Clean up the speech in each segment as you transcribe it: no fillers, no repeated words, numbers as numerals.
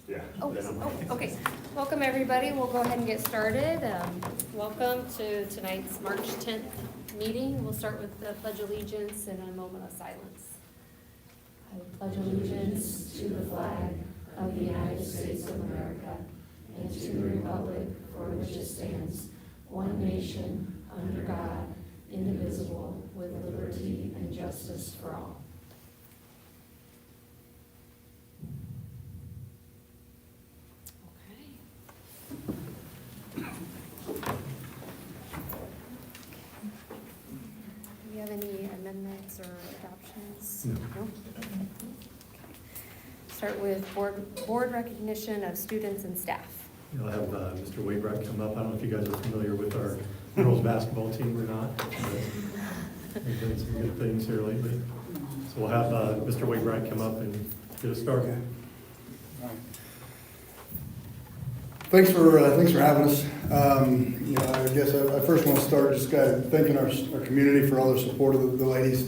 Yeah. Okay. Welcome, everybody. We'll go ahead and get started. Welcome to tonight's March 10th meeting. We'll start with the Pledge of Allegiance and a moment of silence. I pledge allegiance to the flag of the United States of America and to the republic for which it stands, one nation, under God, indivisible, with liberty and justice for all. Do we have any amendments or adoptions? No. Okay. Start with board recognition of students and staff. You'll have Mr. Waybright come up. I don't know if you guys are familiar with our girls' basketball team or not. But we've done some good things here lately. So we'll have Mr. Waybright come up and get us started. Thanks for having us. I guess I first want to start just kind of thanking our community for all their support of the ladies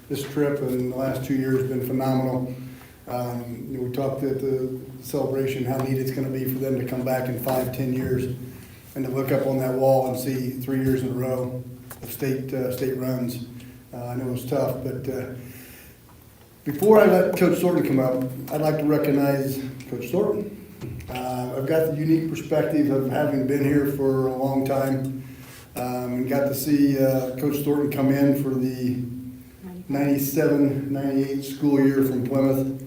this trip and the last 2 years has been phenomenal. We talked at the celebration how neat it's going to be for them to come back in 5-10 years and to look up on that wall and see 3 years in a row of state runs. I know it was tough, but before I let Coach Thornton come up, I'd like to recognize Coach Thornton. I've got the unique perspective of having been here for a long time and got to see Coach Thornton come in for the 97-98 school year from Plymouth,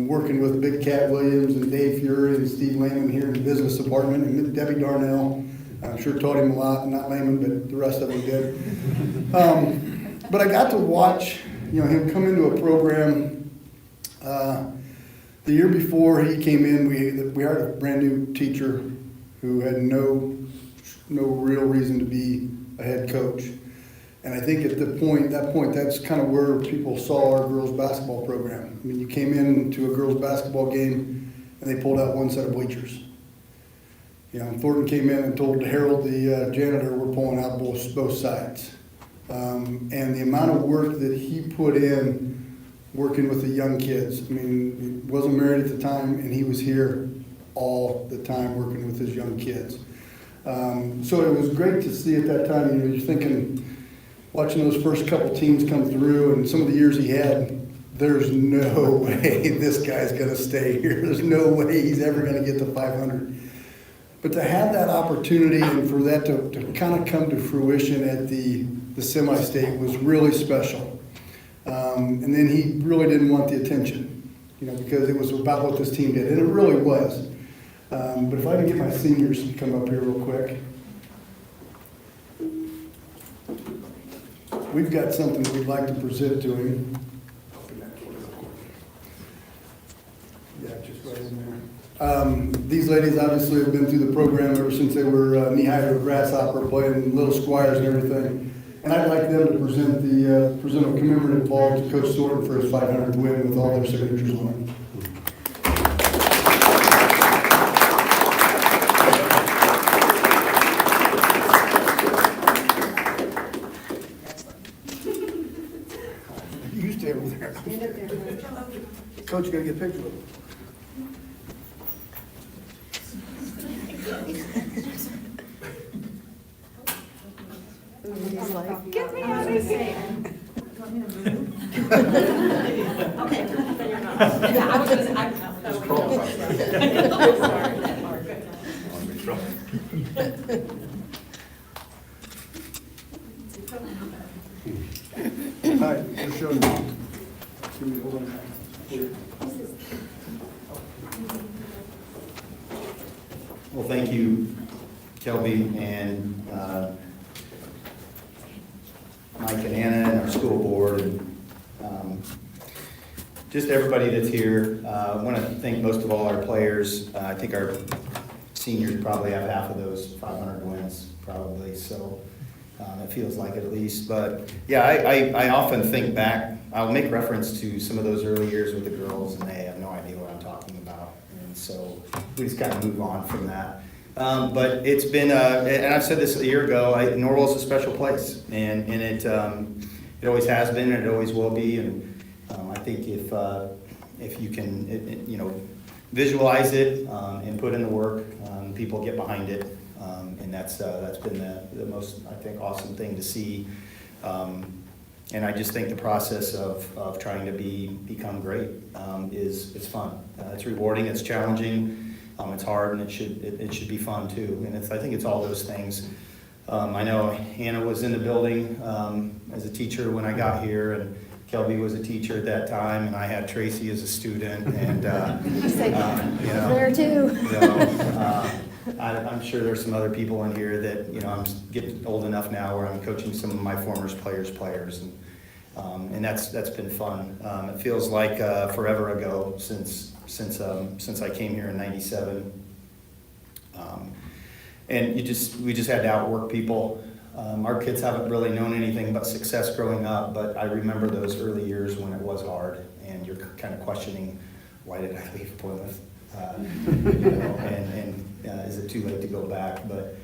working with Big Cat Williams and Dave Fury and Steve Lehman here in the business department, and Debbie Darnell. I'm sure taught him a lot, not Lehman, but the rest of them did. But I got to watch him come into a program. The year before he came in, we hired a brand new teacher who had no real reason to be a head coach. And I think at that point, that's kind of where people saw our girls' basketball program. I mean, you came into a girls' basketball game and they pulled out one set of bleachers. Thornton came in and told Harold, the janitor, we're pulling out both sides. And the amount of work that he put in working with the young kids. I mean, he wasn't married at the time, and he was here all the time working with his young kids. So it was great to see at that time. You're thinking, watching those first couple teams come through, and some of the years he had, there's no way this guy's going to stay here. There's no way he's ever going to get to 500. But to have that opportunity and for that to kind of come to fruition at the semi-state was really special. And then he really didn't want the attention, because it was about what this team did, and it really was. But if I can get my seniors to come up here real quick. We've got something that we'd like to present to him. Yeah, just right in there. These ladies obviously have been through the program ever since they were knee-high to a grasshopper, playing little squires and everything. And I'd like them to present a commemorative ball to Coach Thornton for his 500th win with all their signatures on it. You stay over there. Coach, you gotta get a picture of him. He's like, get me out of here. Okay. Yeah, I was gonna say, All right, just show them. Hold on. Well, thank you, Kelby and Mike and Anna and our school board, and just everybody that's here. I want to thank most of all our players. I think our seniors probably have half of those 500 wins, probably, so it feels like it at least. But yeah, I often think back, I'll make reference to some of those early years with the girls, and they have no idea what I'm talking about. And so we just kind of move on from that. But it's been, and I've said this a year ago, Norwell's a special place, and it always has been, and it always will be. And I think if you can, visualize it and put in the work. People get behind it, and that's been the most, I think, awesome thing to see. And I just think the process of trying to become great is fun. It's rewarding, it's challenging, it's hard, and it should be fun too. And I think it's all those things. I know Hannah was in the building as a teacher when I got here, and Kelby was a teacher at that time, and I had Tracy as a student, and you know, There too. I'm sure there's some other people in here that, I'm getting old enough now where I'm coaching some of my former players, and that's been fun. It feels like forever ago since I came here in '97, and we just had to outwork people. Our kids haven't really known anything but success growing up, but I remember those early years when it was hard, and you're kind of questioning, why did I leave Plymouth? Is it too late to go back? But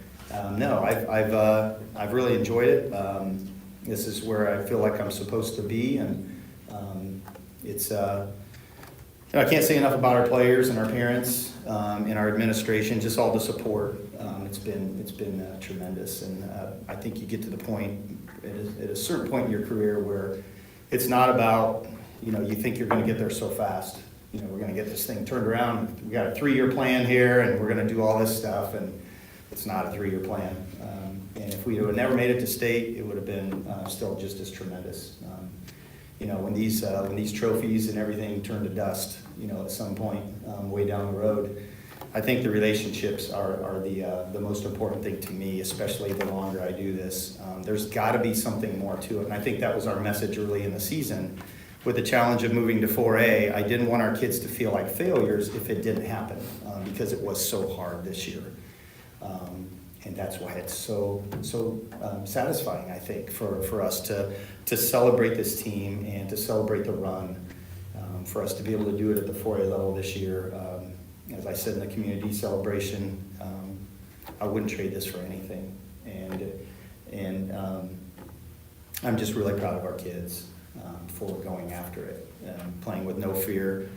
no, I've really enjoyed it. This is where I feel like I'm supposed to be, and it's. I can't say enough about our players and our parents and our administration, just all the support. It's been tremendous, and I think you get to the point at a certain point in your career where it's not about you think you're going to get there so fast. We're going to get this thing turned around. We got a 3-year plan here, and we're going to do all this stuff, and it's not a 3-year plan. And if we had never made it to state, it would have been still just as tremendous. When these trophies and everything turn to dust, at some point way down the road, I think the relationships are the most important thing to me, especially the longer I do this. There's got to be something more to it, and I think that was our message early in the season. With the challenge of moving to 4A, I didn't want our kids to feel like failures if it didn't happen, because it was so hard this year. And that's why it's so satisfying, I think, for us to celebrate this team and to celebrate the run, for us to be able to do it at the 4A level this year. As I said in the community celebration, I wouldn't trade this for anything. And I'm just really proud of our kids for going after it, playing with no fear,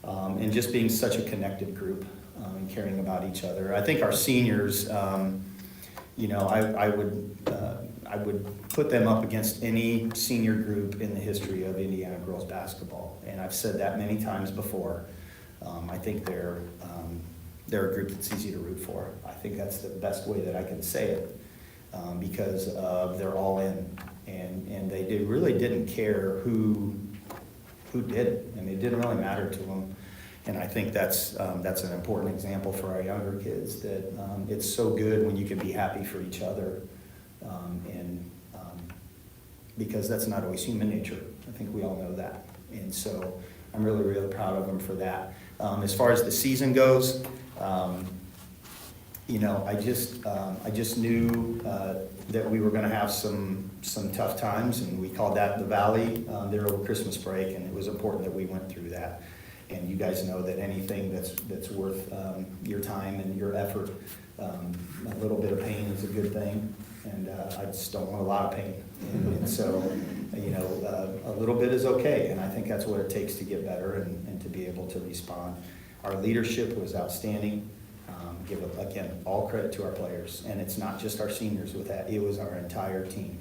and just being such a connected group and caring about each other. I think our seniors, I would put them up against any senior group in the history of Indiana girls basketball, and I've said that many times before. I think they're a group that's easy to root for. I think that's the best way that I can say it, because they're all in, and they really didn't care who did it. I mean, it didn't really matter to them. And I think that's an important example for our younger kids, that it's so good when you can be happy for each other, because that's not always human nature. I think we all know that. And so I'm really, really proud of them for that. As far as the season goes, I just knew that we were going to have some tough times, and we called that the Valley there over Christmas break, and it was important that we went through that. And you guys know that anything that's worth your time and your effort, a little bit of pain is a good thing, and I just don't want a lot of pain. And so, a little bit is okay, and I think that's what it takes to get better and to be able to respond. Our leadership was outstanding. Give, again, all credit to our players, and it's not just our seniors with that. It was our entire team,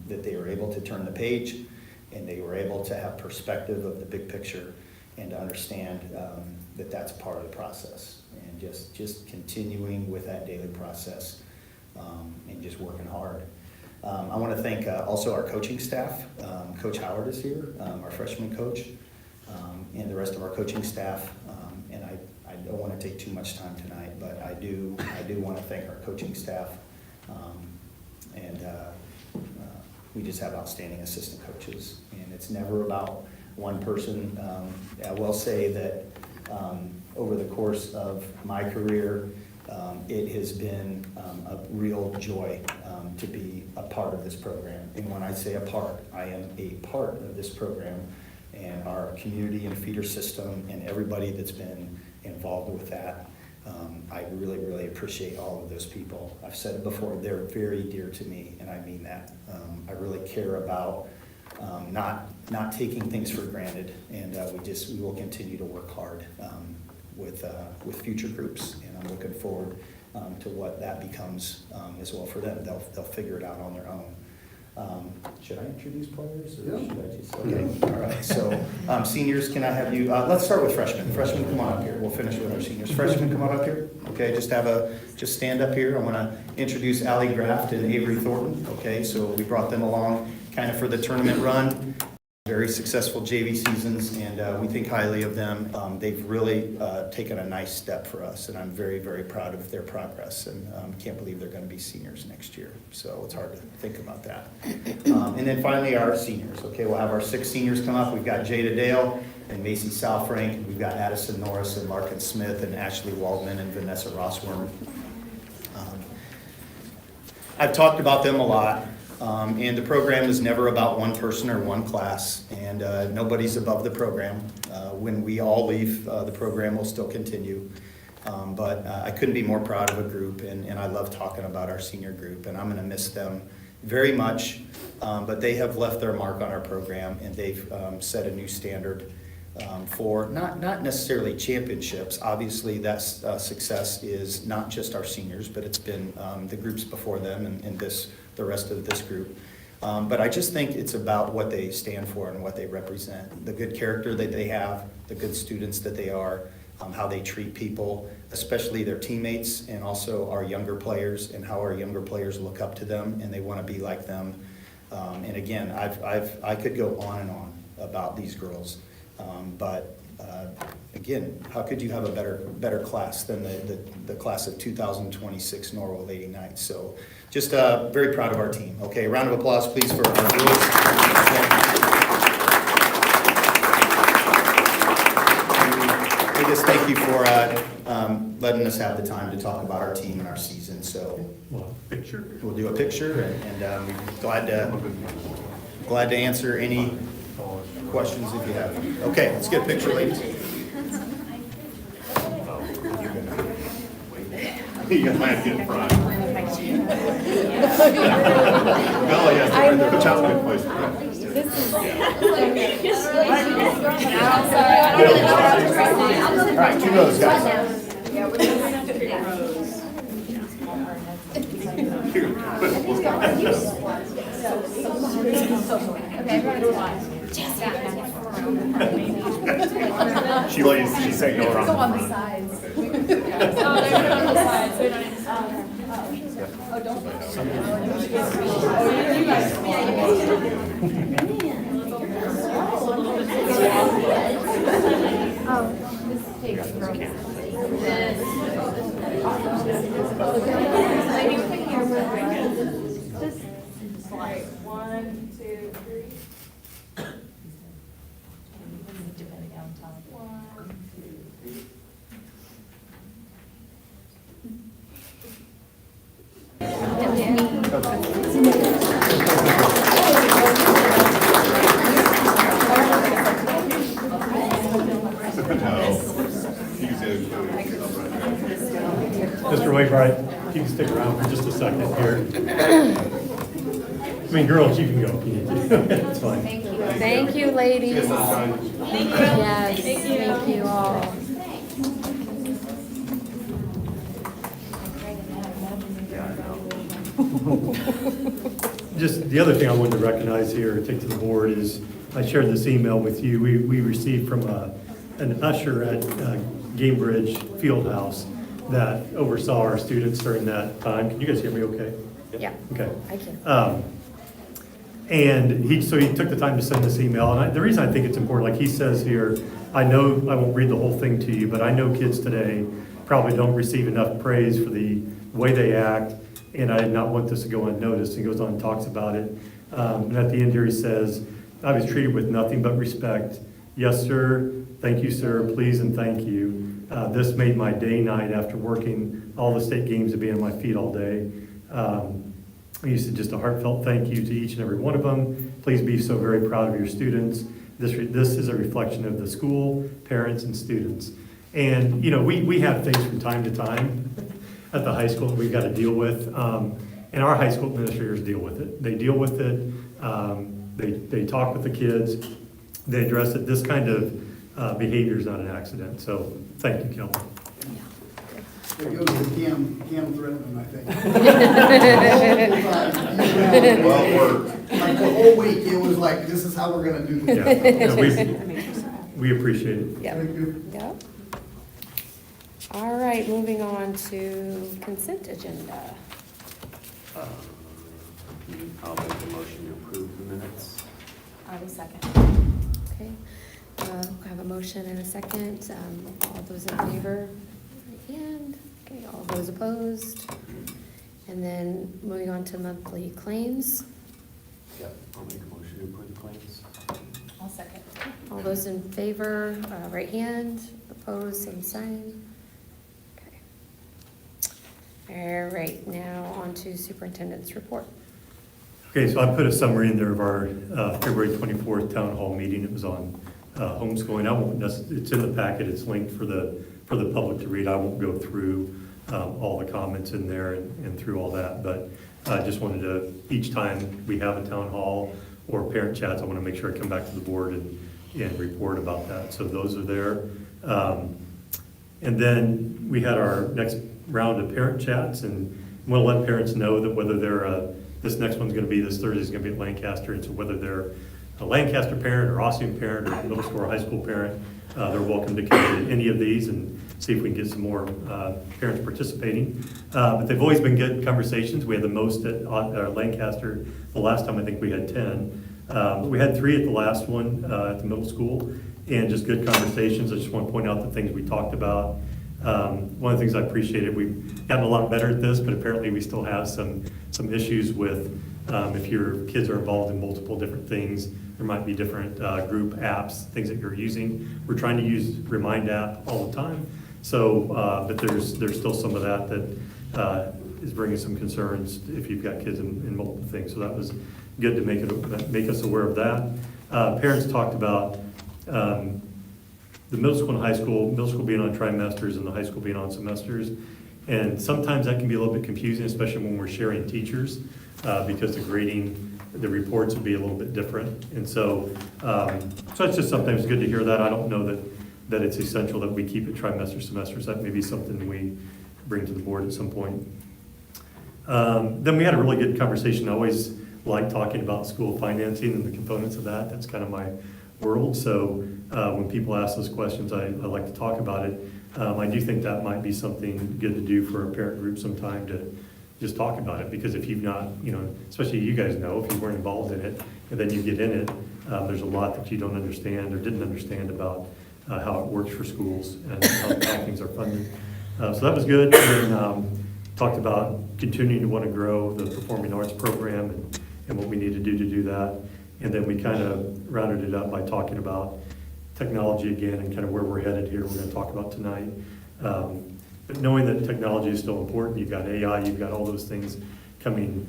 that they were able to turn the page, and they were able to have perspective of the big picture, and to understand that that's part of the process, and just continuing with that daily process, and just working hard. I want to thank also our coaching staff. Coach Howard is here, our freshman coach, and the rest of our coaching staff. And I don't want to take too much time tonight, but I do want to thank our coaching staff. We just have outstanding assistant coaches, and it's never about one person. I will say that over the course of my career, it has been a real joy to be a part of this program. And when I say a part, I am a part of this program and our community and feeder system and everybody that's been involved with that. I really, really appreciate all of those people. I've said it before, they're very dear to me, and I mean that. I really care about not taking things for granted, and we will continue to work hard with future groups, and I'm looking forward to what that becomes as well for them. They'll figure it out on their own. Should I introduce players? Or Yeah. should I just, okay, all right. So seniors, can I have you, let's start with freshmen. Freshmen, come on up here. We'll finish with our seniors. Freshmen, come on up here. Okay, just stand up here. I want to introduce Allie Graft and Avery Thornton. Okay, so we brought them along kind of for the tournament run. Very successful JV seasons, and we think highly of them. They've really taken a nice step for us, and I'm very, very proud of their progress, and can't believe they're going to be seniors next year. So it's hard to think about that. And then finally, our seniors. Okay, we'll have our 6 seniors come up. We've got Jada Dale and Macy Salfrank. We've got Addison Norris and Larkin Smith and Ashley Waldman and Vanessa Rossworm. I've talked about them a lot. And the program is never about one person or one class, and nobody's above the program. When we all leave, the program will still continue. But I couldn't be more proud of a group, and I love talking about our senior group, and I'm going to miss them very much. But they have left their mark on our program, and they've set a new standard for not necessarily championships. Obviously, that success is not just our seniors, but it's been the groups before them and the rest of this group. But I just think it's about what they stand for and what they represent. The good character that they have, the good students that they are, how they treat people, especially their teammates, and also our younger players, and how our younger players look up to them and they want to be like them. And again, I could go on and on about these girls. But again, how could you have a better class than the class of 2026 Norwell Lady Knights? So just very proud of our team. Okay, a round of applause, please, for our girls. We just thank you for letting us have the time to talk about our team and our season. So Well, picture. we'll do a picture, and we're glad to answer any questions if you have. Okay, let's get a picture, ladies. You got my idea in front. Bella, yes, the child's good place for breakfast. All right, 2 rows, guys. She said go around. Go on the sides. One, two, three. Mr. Wainwright, you can stick around for just a second here. I mean, girls, you can go if you need to. It's fine. Thank you, ladies. Yes, thank you all. Just the other thing I wanted to recognize here, take to the board, is I shared this email with you. We received from an usher at Gamebridge Fieldhouse that oversaw our students during that time. Can you guys hear me okay? Yeah, Okay. I can. And he took the time to send this email, and the reason I think it's important, like he says here, I know, I won't read the whole thing to you, but I know kids today probably don't receive enough praise for the way they act, and I did not want this to go unnoticed. He goes on and talks about it. And at the end here he says, I was treated with nothing but respect. Yes, sir. Thank you, sir. Please and thank you. This made my day night after working all the state games and being on my feet all day. He said, just a heartfelt thank you to each and every one of them. Please be so very proud of your students. This is a reflection of the school, parents, and students. And, you know, we have things from time to time at the high school that we've got to deal with. And our high school administrators deal with it. They deal with it. They talk with the kids. They address it. This kind of behavior is not an accident. So thank you, Kelly. It goes to Cam Threatman, I think. Well worked. Like the whole week, it was like, this is how we're gonna do Yeah, this. yeah, we appreciate it. Yep. Thank you. Yep. All right, moving on to consent agenda. I'll make the motion to approve the minutes. I will second. Okay, I have a motion and a second. All those in favor, right hand. Okay, all those opposed. And then moving on to monthly claims. Yep. I'll make a motion to approve the claims. I'll second. All those in favor, right hand. Opposed, same sign. Okay. All right, now on to superintendent's report. Okay, so I put a summary in there of our February 24th town hall meeting. It was on homeschooling. It's in the packet. It's linked for the public to read. I won't go through all the comments in there and through all that, but I just wanted to, each time we have a town hall or parent chats, I want to make sure I come back to the board and report about that. So those are there. And then we had our next round of parent chats, and we'll let parents know that whether they're this next one's going to be, this Thursday is going to be at Lancaster, and so whether they're a Lancaster parent or Ossian parent or middle school or high school parent, they're welcome to come to any of these and see if we can get some more parents participating. But they've always been good conversations. We had the most at Lancaster. The last time I think we had 10. But we had 3 at the last one at the middle school, and just good conversations. I just want to point out the things we talked about. One of the things I appreciated, we've gotten a lot better at this, but apparently we still have some issues with if your kids are involved in multiple different things. There might be different group apps, things that you're using. We're trying to use Remind app all the time. So, but there's still some of that is bringing some concerns if you've got kids in multiple things. So that was good to make us aware of that. Parents talked about the middle school and high school being on trimesters and the high school being on semesters. And sometimes that can be a little bit confusing, especially when we're sharing teachers, because the grading, the reports would be a little bit different. And so it's just sometimes good to hear that. I don't know that it's essential that we keep it trimester, semesters. That may be something we bring to the board at some point. Then we had a really good conversation. I always like talking about school financing and the components of that. That's kind of my world. So when people ask those questions, I like to talk about it. I do think that might be something good to do for a parent group sometime, to just talk about it, because if you've not, especially you guys know, if you weren't involved in it and then you get in it, there's a lot that you don't understand or didn't understand about how it works for schools and how things are funded. So that was good. And then talked about continuing to want to grow the performing arts program and what we need to do that. And then we kind of rounded it up by talking about technology again and kind of where we're headed here. We're going to talk about tonight. But knowing that technology is still important, you've got AI, you've got all those things coming,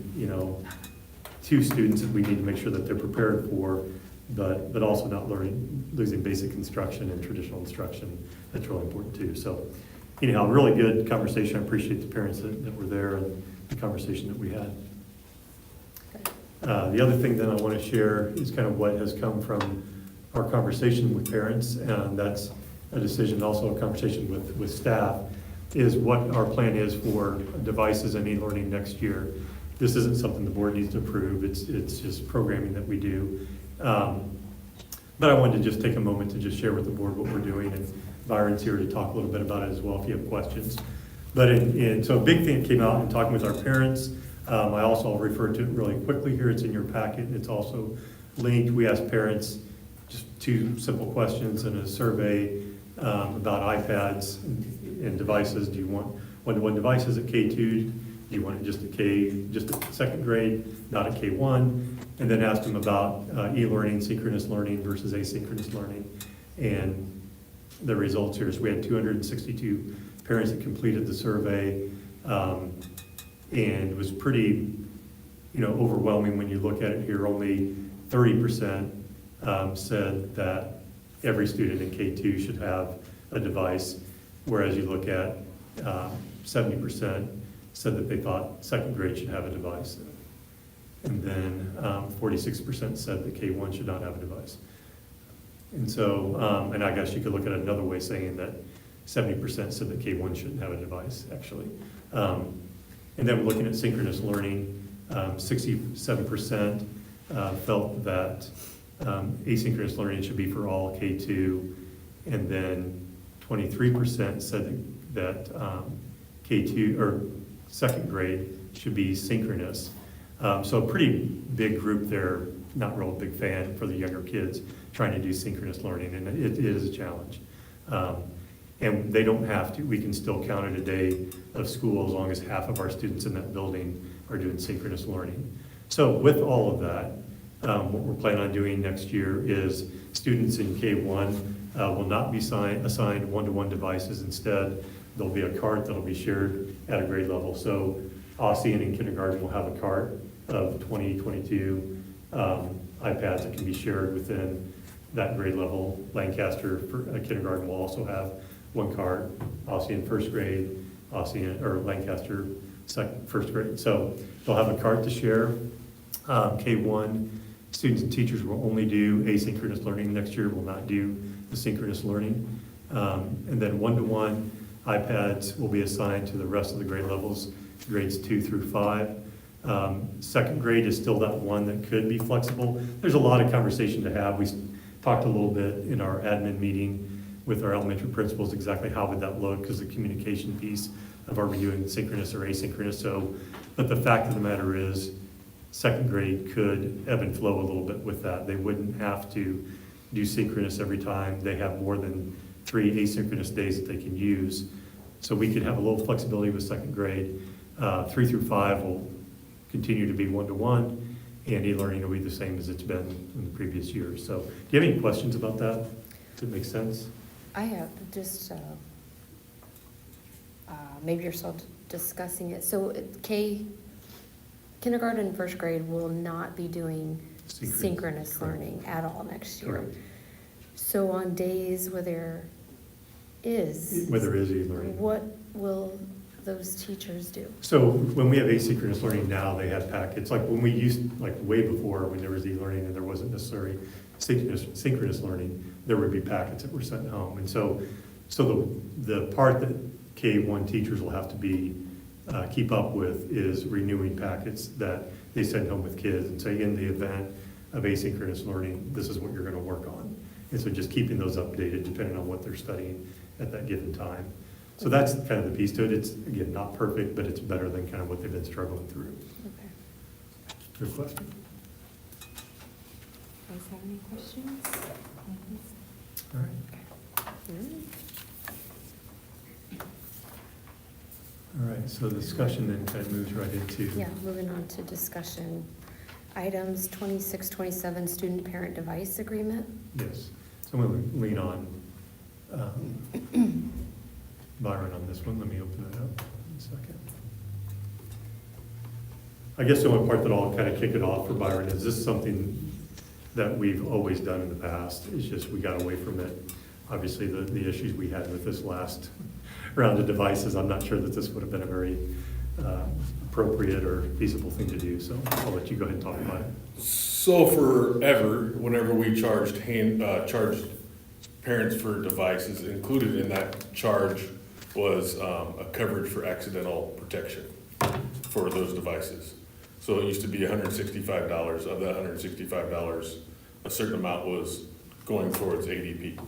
to students that we need to make sure that they're prepared for, but also not losing basic instruction and traditional instruction. That's really important too. So anyhow, really good conversation. I appreciate the parents that were there and the conversation that we had. The other thing that I want to share is kind of what has come from our conversation with parents, and that's a decision, also a conversation with staff, is what our plan is for devices and e-learning next year. This isn't something the board needs to approve. It's just programming that we do. But I wanted to just take a moment to just share with the board what we're doing, and Byron's here to talk a little bit about it as well if you have questions. But so a big thing that came out in talking with our parents. I also referred to it really quickly here. It's in your packet. It's also linked. We asked parents just 2 simple questions in a survey about iPads and devices. Do you want one-to-one devices at K2? Do you want it just at second grade, not at K1? And then asked them about e-learning, synchronous learning versus asynchronous learning. And the results here is we had 262 parents that completed the survey. And it was pretty, overwhelming when you look at it here. Only 30% said that every student in K2 should have a device, whereas you look at 70% said that they thought second grade should have a device. And then 46% said that K1 should not have a device. And so, and I guess you could look at another way saying that 70% said that K1 shouldn't have a device, actually. And then looking at synchronous learning, 67% felt that asynchronous learning should be for all K2, and then 23% said that K2 or second grade should be synchronous. So a pretty big group there, not real big fan for the younger kids trying to do synchronous learning, and it is a challenge. And they don't have to, we can still count it a day of school as long as half of our students in that building are doing synchronous learning. So with all of that, what we're planning on doing next year is students in K1 will not be assigned one-to-one devices. Instead, there'll be a cart that'll be shared at a grade level. So Ossian in kindergarten will have a cart of 20, 22 iPads that can be shared within that grade level. Lancaster for kindergarten will also have one cart. Ossian first grade, Ossian or Lancaster first grade. So they'll have a cart to share. K1 students and teachers will only do asynchronous learning next year, will not do the synchronous learning. And then one-to-one iPads will be assigned to the rest of the grade levels, grades 2 through 5. Second grade is still that one that could be flexible. There's a lot of conversation to have. We talked a little bit in our admin meeting with our elementary principals exactly how would that look, because the communication piece of are we doing synchronous or asynchronous. So, but the fact of the matter is, second grade could ebb and flow a little bit with that. They wouldn't have to do synchronous every time. They have more than 3 asynchronous days that they can use. So we could have a little flexibility with second grade. 3 through 5 will continue to be one-to-one, and e-learning will be the same as it's been in the previous years. So do you have any questions about that? Does it make sense? I have just, maybe you're still discussing it. So kindergarten and first grade will not be doing synchronous Correct. learning at all next year. Correct. So on days where there is. Where there is e-learning. What will those teachers do? So when we have asynchronous learning now, they have packets. Like when we used, like way before when there was e-learning and there wasn't necessarily synchronous learning, there would be packets that were sent home. And so the part that K1 teachers will have to be, keep up with is renewing packets that they send home with kids and say in the event of asynchronous learning, this is what you're gonna work on. And so just keeping those updated depending on what they're studying at that given time. So that's kind of the piece to it. It's, again, not perfect, but it's better than kind of what they've been struggling through. Okay. Good question. Guys have any questions? All right. All right, so the discussion then kind of moves right into. Yeah, moving on to discussion. Items 26, 27, student parent device agreement. Yes, so I'm going to lean on Byron on this one. Let me open it up in a second. I guess the only part that I'll kind of kick it off for Byron is this something that we've always done in the past. It's just we got away from it. Obviously, the issues we had with this last round of devices, I'm not sure that this would have been a very appropriate or feasible thing to do. So I'll let you go ahead and talk about it. So forever, whenever we charged parents for devices, included in that charge was a coverage for accidental protection for those devices. So it used to be $165. Of that $165, a certain amount was going towards ADP.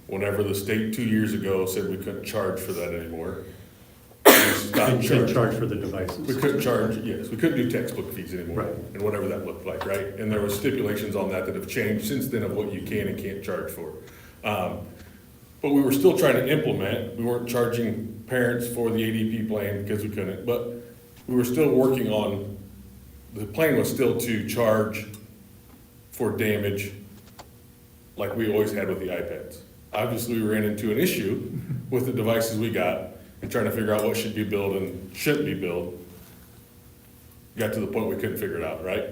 Whenever the state 2 years ago said we couldn't charge for that anymore, we stopped Couldn't charge for the devices. We couldn't charge, yes, we couldn't do textbook fees anymore, Right. and whatever that looked like, right? And there was stipulations on that have changed since then of what you can and can't charge for. But we were still trying to implement, we weren't charging parents for the ADP plan because we couldn't, but we were still working on, the plan was still to charge for damage like we always had with the iPads. Obviously, we ran into an issue with the devices we got and trying to figure out what should be billed and shouldn't be billed. Got to the point we couldn't figure it out, right?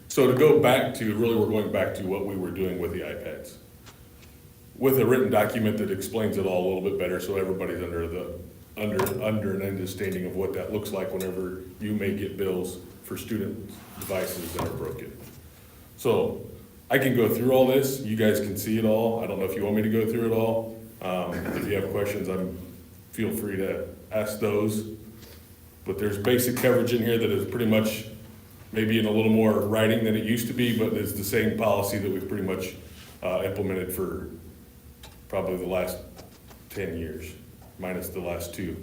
So to go back to, really we're going back to what we were doing with the iPads. With a written document that explains it all a little bit better so everybody's under an understanding of what that looks like whenever you may get bills for student devices that are broken. So I can go through all this, you guys can see it all, I don't know if you want me to go through it all. If you have questions, feel free to ask those. But there's basic coverage in here that is pretty much maybe in a little more writing than it used to be, but it's the same policy that we've pretty much implemented for probably the last 10 years, minus the last 2.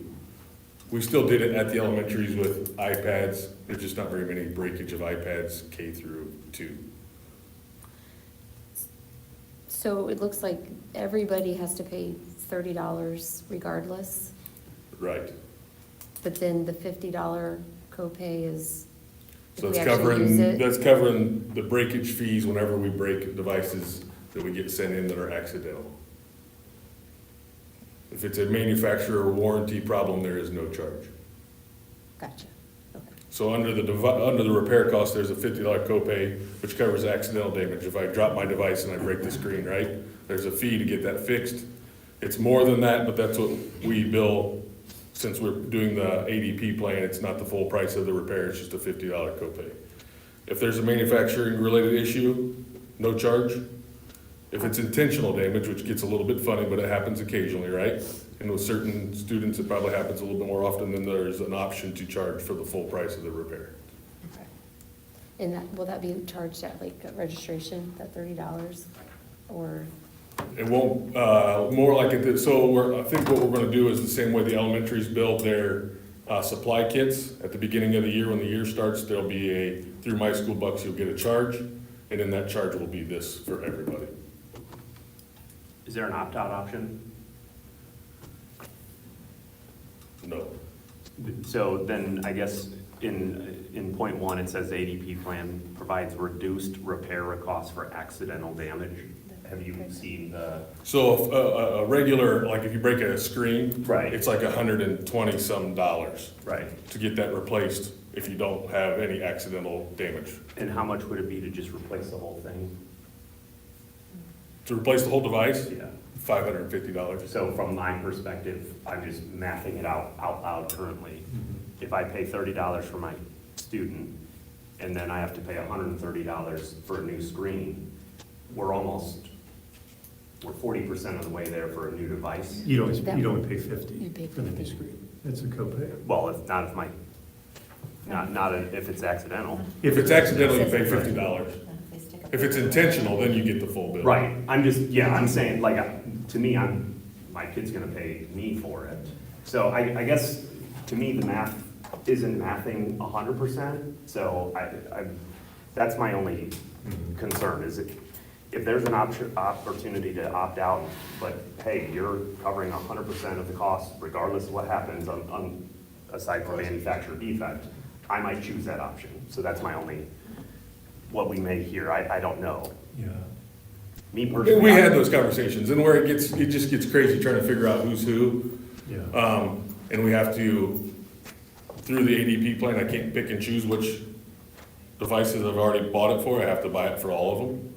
We still did it at the elementaries with iPads. There's just not very many breakage of iPads K through 2. So it looks like everybody has to pay $30 regardless, Right. but then the $50 copay is if So we it's actually use covering, it. that's covering the breakage fees whenever we break devices that we get sent in that are accidental. If it's a manufacturer warranty problem, there is no charge. Gotcha, okay. So under the repair cost, there's a $50 copay, which covers accidental damage. If I drop my device and I break the screen, right? There's a fee to get that fixed. It's more than that, but that's what we bill. Since we're doing the ADP plan, it's not the full price of the repair, it's just a $50 copay. If there's a manufacturing related issue, no charge. If it's intentional damage, which gets a little bit funny, but it happens occasionally, right? And with certain students, it probably happens a little bit more often, than there's an option to charge for the full price of the repair. Okay. And that, will that be charged at like registration, that $30, or? It won't, more like it, so I think what we're gonna do is the same way the elementaries build their supply kits. At the beginning of the year, when the year starts, there'll be through My School Bucks, you'll get a charge, and then that charge will be this for everybody. Is there an opt-out option? No. So then I guess in point 1, it says the ADP plan provides reduced repair costs for accidental damage. Have you seen the? So a regular, like if you break a screen. Right. It's like $120 some Right. to get that replaced if you don't have any accidental damage. And how much would it be to just replace the whole thing? To replace the whole device, Yeah. $550. So from my perspective, I'm just mapping it out loud currently. If I pay $30 for my student, and then I have to pay $130 for a new screen, we're 40% of the way there for a new device. You'd only pay You 50 pay for the new 50. screen. It's a copay. Well, if it's accidental. If it's accidental, you pay $50. If it's intentional, then you get the full bill. Right, I'm saying, like, to me, my kid's gonna pay me for it. So I guess, to me, the math isn't mathing 100%, so that's my only concern, is if there's an opportunity to opt out, but hey, you're covering 100% of the cost regardless of what happens aside from manufacturer defect, I might choose that option. So that's my only, what we may hear, I don't know. Yeah. Me personally. We had those conversations, and where it just gets crazy trying to figure out who's who. Yeah. And we have to, through the ADP plan, I can't pick and choose which devices I've already bought it for, I have to buy it for all of them.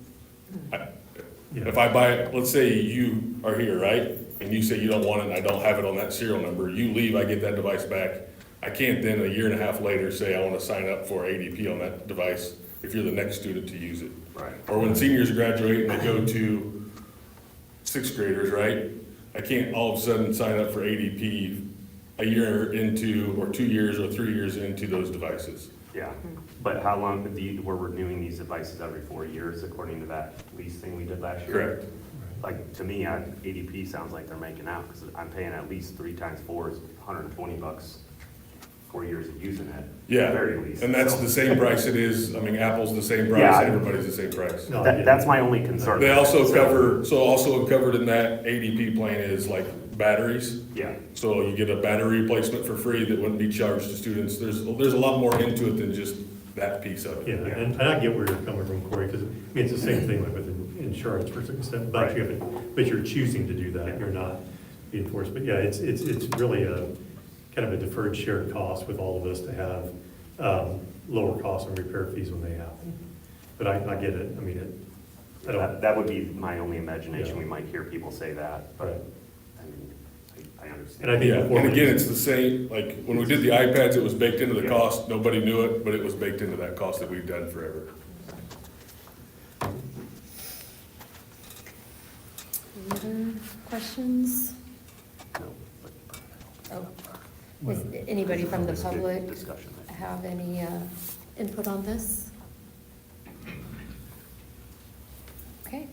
If I buy it, let's say you are here, right? And you say you don't want it, and I don't have it on that serial number, you leave, I get that device back. I can't then a year and a half later say I wanna sign up for ADP on that device if you're the next student to use it. Right. Or when seniors graduate and they go to 6th graders, right? I can't all of a sudden sign up for ADP a year into, or 2 years, or 3 years into those devices. Yeah, but how long, we're renewing these devices every 4 years according to that lease thing we did last year? Correct. Like, to me, ADP sounds like they're making out, because I'm paying at least 3 times 4 is $120, 4 years of using it. Yeah, At the very least. and that's So the same price it is, I mean, Apple's the same price, Yeah, everybody's the same price. No, That's my only concern. They also So- cover, so also covered in that ADP plan is like batteries. Yeah, So you get a battery replacement for free that wouldn't be charged to students. There's a lot more into it than just that piece of it. Yeah, and I get where you're coming from, Corey, because it's the same thing like with insurance for some extent, but you're choosing to do that, you're not being forced. But yeah, it's really a kind of a deferred shared cost with all of us to have lower costs and repair fees when they happen. But I get it, I mean, I don't. that would be my only imagination. Yeah. We might hear people say that, but, Right. I mean, I understand. And I think Yeah, before and we- again, it's the same, like, when we did the iPads, it was baked into the Yeah. cost. Nobody knew it, but it was baked into that cost that we've done forever. questions? Oh, does anybody from the Just good public discussion. have any input on this? Okay.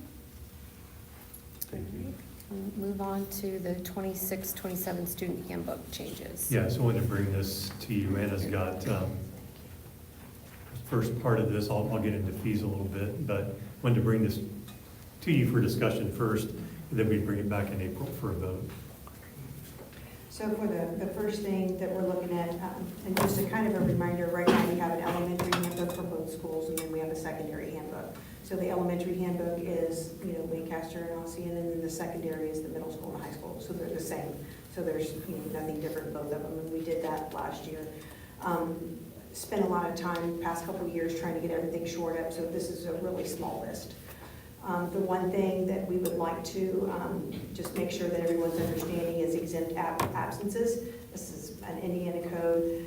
Thank you. We'll move on to the 26-27 student handbook changes. Yeah, so I wanted to bring this to you. Anna's got, first part of this, I'll get into fees a little bit, but wanted to bring this to you for discussion first, and then we bring it back in April for a vote. So for the first thing that we're looking at, and just a kind of a reminder, right now we have an elementary handbook for both schools, and then we have a secondary handbook. So the elementary handbook is, Lancaster and Ossian, and then the secondary is the middle school and high school, so they're the same. So there's, nothing different in both of them, and we did that last year. Spent a lot of time, past couple of years, trying to get everything shored up, so this is a really small list. The one thing that we would like to just make sure that everyone's understanding is exempt absences. This is an Indiana code.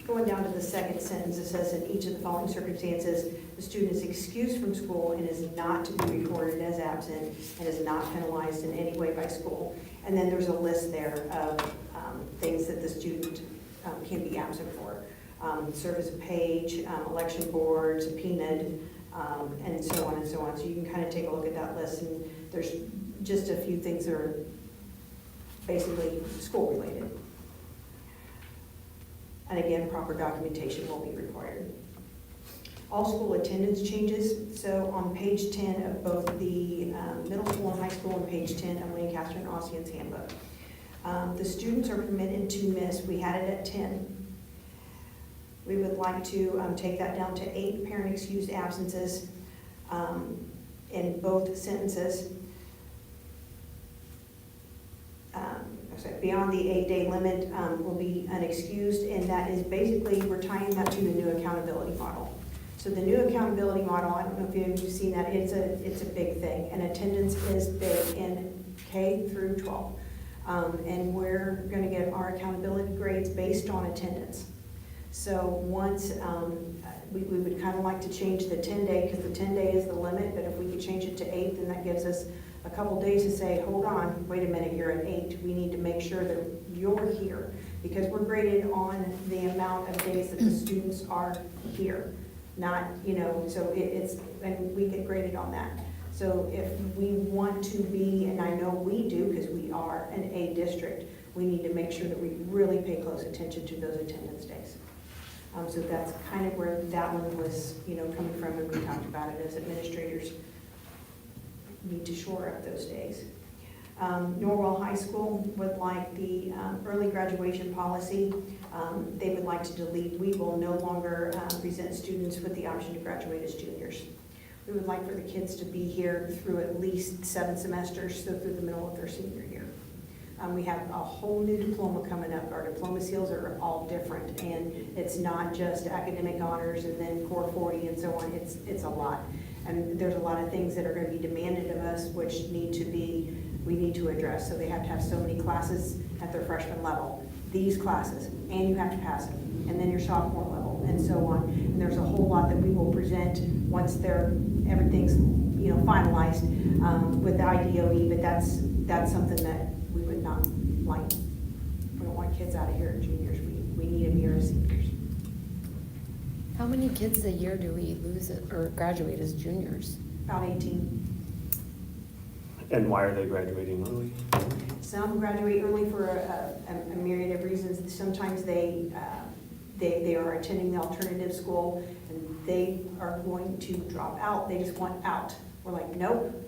Going down to the second sentence, it says, in each of the following circumstances, the student is excused from school and is not to be recorded as absent and is not penalized in any way by school. And then there's a list there of things that the student can be absent for. Serve as a page, election board, subpoenaed, and so on and so on. So you can kind of take a look at that list, and there's just a few things that are basically school related. And again, proper documentation will be required. All school attendance changes. So on page 10 of both the middle school and high school, and page 10 of Lancaster and Ossian's handbook, the students are permitted to miss. We had it at 10. We would like to take that down to 8 parent excused absences in both sentences. Beyond the 8-day limit will be unexcused, and that is basically, we're tying that to the new accountability model. So the new accountability model, I don't know if you've seen that, it's a big thing, and attendance is big in K through 12. And we're gonna get our accountability grades based on attendance. So once, we would kind of like to change the 10-day, because the 10-day is the limit, but if we could change it to 8, then that gives us a couple days to say, hold on, wait a minute, you're at 8. We need to make sure that you're here, because we're graded on the amount of days that the students are here. Not, so it's, and we get graded on that. So if we want to be, and I know we do, because we are an A district, we need to make sure that we really pay close attention to those attendance days. So that's kind of where that one was, coming from, and we talked about it as administrators need to shore up those days. Norwell High School would like the early graduation policy. They would like to delete, we will no longer present students with the option to graduate as juniors. We would like for the kids to be here through at least 7 semesters, so through the middle of their senior year. We have a whole new diploma coming up. Our diploma seals are all different, and it's not just academic honors and then core 40 and so on. It's a lot, and there's a lot of things that are going to be demanded of us, which we need to address. So they have to have so many classes at their freshman level, these classes, and you have to pass them, and then your sophomore level, and so on. And there's a whole lot that we will present once everything's finalized with the IDOE, but that's something that we would not like. We don't want kids out of here as juniors. We need them here as seniors. How many kids a year do we lose or graduate as juniors? About 18. And why are they graduating early? Some graduate early for a myriad of reasons. Sometimes they are attending the alternative school and they are going to drop out. They just want out. We're like, nope.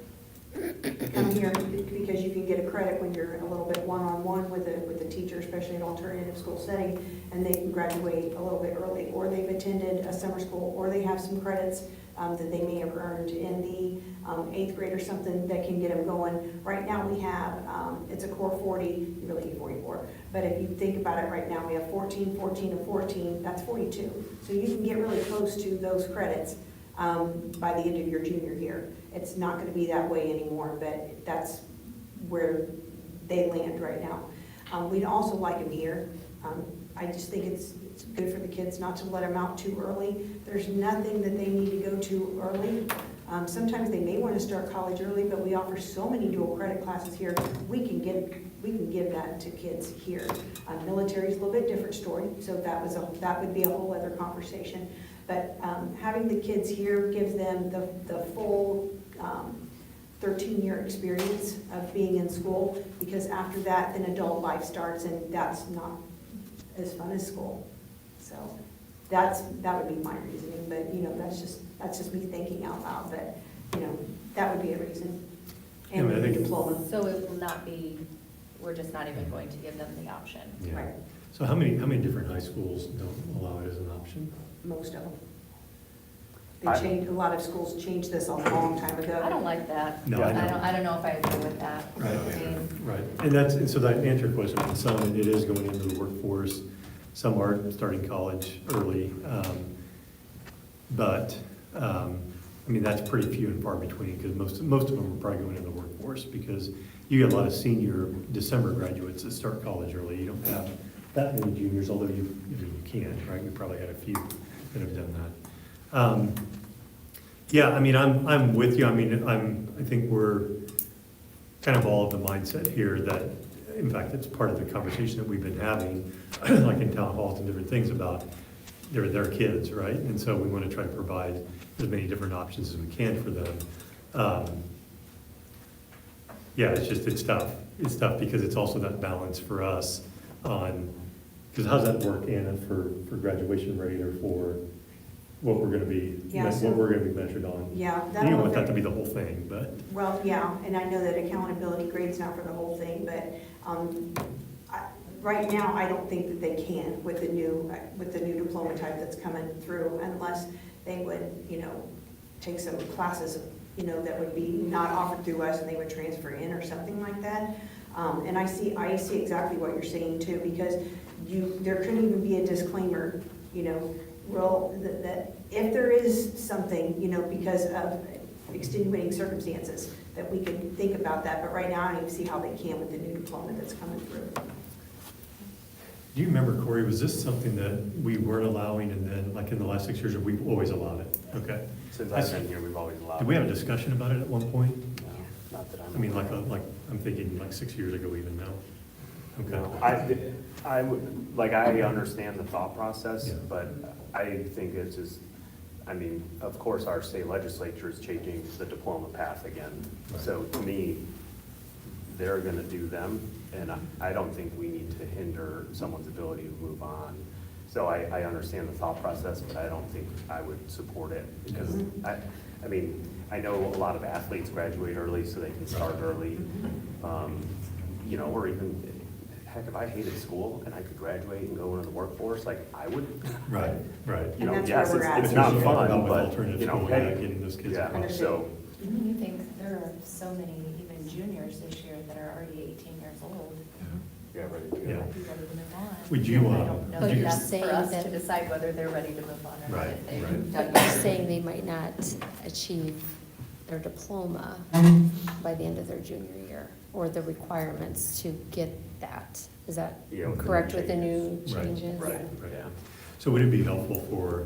Come here because you can get a credit when you're a little bit one-on-one with a teacher, especially in an alternative school setting, and they can graduate a little bit early, or they've attended a summer school, or they have some credits that they may have earned in the 8th grade or something that can get them going. Right now we have, it's a core 40, you really need 44, but if you think about it right now, we have 14, 14, and 14, that's 42. So you can get really close to those credits by the end of your junior year. It's not going to be that way anymore, but that's where they land right now. We'd also like them here. I just think it's good for the kids not to let them out too early. There's nothing that they need to go to early. Sometimes they may want to start college early, but we offer so many dual credit classes here, we can give that to kids here. Military is a little bit different story, so that would be a whole other conversation. But having the kids here gives them the full 13-year experience of being in school, because after that, then adult life starts, and that's not as fun as school. So that would be my reasoning, but, you know, that's just me thinking out loud, but, you know, that would be a reason. Yeah, And I mean, I the think- diploma, So it will not be, we're just not even going to give them the option. Yeah. right, So how many different high schools don't allow it as an option? most of them. I- They changed, a lot of schools changed this a long time ago. I don't like that. No, I know. I don't know if I agree with that. Right. I mean, Right, and so that answer your question, I mean, some, it is going into the workforce, some are starting college early, but, I mean, that's pretty few and far between, because most of them are probably going into the workforce, because you get a lot of senior December graduates that start college early, you don't have that many juniors, although you can, right, we probably had a few that have done that. Yeah, I mean, I'm with you, I mean, I think we're kind of all of the mindset here that, in fact, it's part of the conversation that we've been having, like in town halls and different things about their kids, right? And so we want to try to provide as many different options as we can for them. Yeah, it's tough. It's tough because it's also that balance for us on, because how's that work, Anna, for graduation rate or for what we're gonna be, Yeah, so- what we're gonna be measured on? Yeah. You don't want that to be the whole thing, but. Well, yeah, and I know that accountability grade's not for the whole thing, but right now, I don't think that they can with the new diploma type that's coming through, unless they would, you know, take some classes, you know, that would be not offered through us and they would transfer in or something like that. And I see exactly what you're saying too, because there couldn't even be a disclaimer, you know, that if there is something, you know, because of extenuating circumstances, that we can think about that, but right now I don't even see how they can with the new diploma that's coming through. Do you remember, Corey, was this something that we weren't allowing and then, like in the last 6 years, or we've always allowed it? Okay. Since I've been here, we've always allowed. Did we have a discussion about it at one point? No, not that I'm. I mean, like, I'm thinking like 6 years ago even now. No, Okay. I would, like, I understand the thought process, Yeah. but I think it's just, I mean, of course, our state legislature is changing the diploma path again. Right. So to me, they're gonna do them, and I don't think we need to hinder someone's ability to move on. So I understand the thought process, but I don't think I would support it, because I mean, I know a lot of athletes graduate early so they can start early. You know, or even, heck, if I hated school and I could graduate and go into the workforce, like, I would. Right, right. You know, And that's yes, where we're at. it's not Especially fun, about with but, alternative you know, school, yeah, hey, getting those kids yeah, across. so, You think there are so many, even juniors this year that are already 18 years old. yeah, right. Yeah. Might be ready to move on. Would you, I don't know would that you- that's Saying for us that- to decide whether they're ready to move on or not. Right, if they- right. But you're saying they might not achieve their diploma by the end of their junior year, or the requirements to get that. Is that Yeah, with the new correct with the new Right, changes? Right, Right. yeah. So would it be helpful for,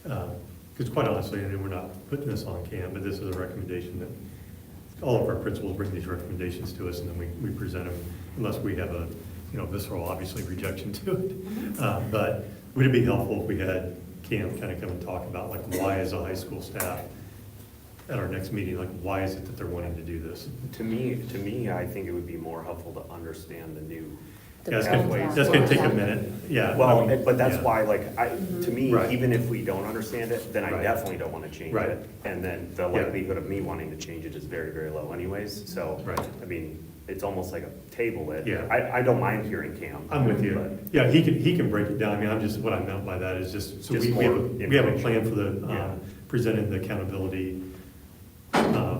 because quite honestly, and we're not putting this on Cam, but this is a recommendation that all of our principals bring these recommendations to us, and then we present them, unless we have a, you know, visceral, obviously, rejection to it. But would it be helpful if we had Cam kind of come and talk about, like, why as a high school staff, at our next meeting, like, why is it that they're wanting to do this? To me, I think it would be more helpful to understand the new. The Yeah, background. that's gonna take a minute, yeah. I Well, mean, but that's yeah. why, like, to me, Right. even if we don't understand it, then I Right. definitely don't want to change Right. it. And then the Yeah. likelihood of me wanting to change it is very, very low anyways, so. Right. I mean, it's almost like a table it. Yeah. I don't mind hearing Cam. I'm with you. but- Yeah, he can break it down. I mean, what I meant by that is just, so Just we have more we have a plan for information. the, Yeah. presenting the accountability,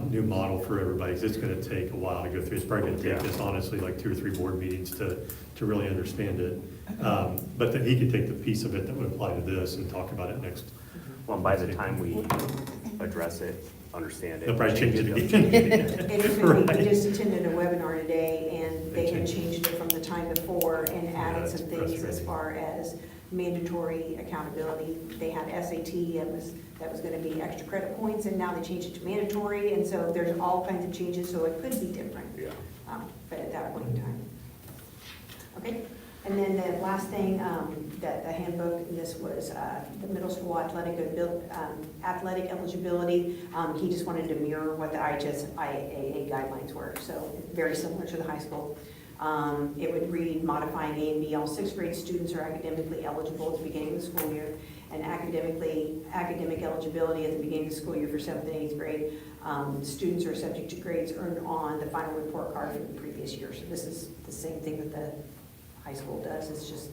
new model for everybody. 'Cause it's gonna take a while to go through. It's probably gonna take Yeah. us honestly like 2 or 3 board meetings to really understand it. But that he could take the piece of it that would apply to this and talk about it next. Well, by the time we address it, understand it. They'll probably change it they'll again. change it again. And if we Right. just attended a webinar today, and They they had changed. changed it from the time before and added some That's things as frustrating. far as mandatory accountability. They had SAT, that was gonna be extra credit points, and now they changed it to mandatory, and so there's all kinds of changes, so it could be different. Yeah. But at that point in time. Okay, and then the last thing, that the handbook, this was the middle school athletic eligibility. He just wanted to mirror what the IHSIAA guidelines were, so very similar to the high school. It would read modifying A and B. All sixth grade students are academically eligible at the beginning of the school year, and academic eligibility at the beginning of the school year for seventh and eighth grade. Students are subject to grades earned on the final report card from the previous year. So this is the same thing that the high school does, it's just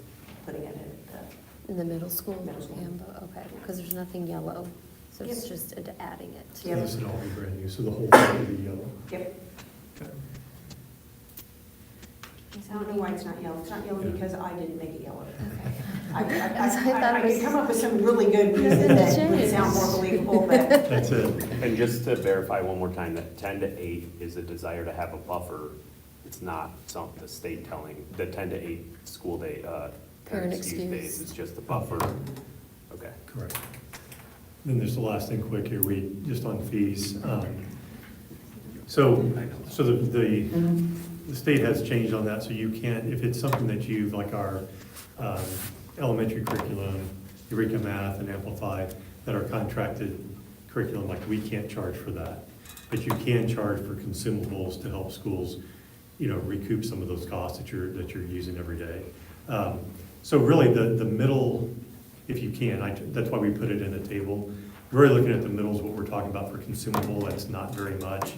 putting it in In the middle school? Middle school. handbook, okay, because there's nothing yellow, so it's Yep. just adding it. So Yep. this would all be brand new, so the whole thing would be yellow. Yep. Okay. I don't know why it's not yellow. It's not yellow Yeah. because I didn't make it yellow. Okay. I could come up with some really good reason Nothing to that would change. sound more believable, but That's it. And just to verify one more time, that 10 to 8 is a desire to have a buffer. It's not something the state telling, the 10 to 8 school day, parent excuse days, excuse. it's just a buffer. Okay. Correct. Then there's the last thing quick here, just on fees. So the state has changed on that, so you can't, if it's something that you, like our elementary curriculum, Eureka Math and Amplify, that are contracted curriculum, like we can't charge for that. But you can charge for consumables to help schools, recoup some of those costs that you're using every day. So really, the middle, if you can, that's why we put it in a table. Really looking at the middle is what we're talking about for consumable, that's not very much.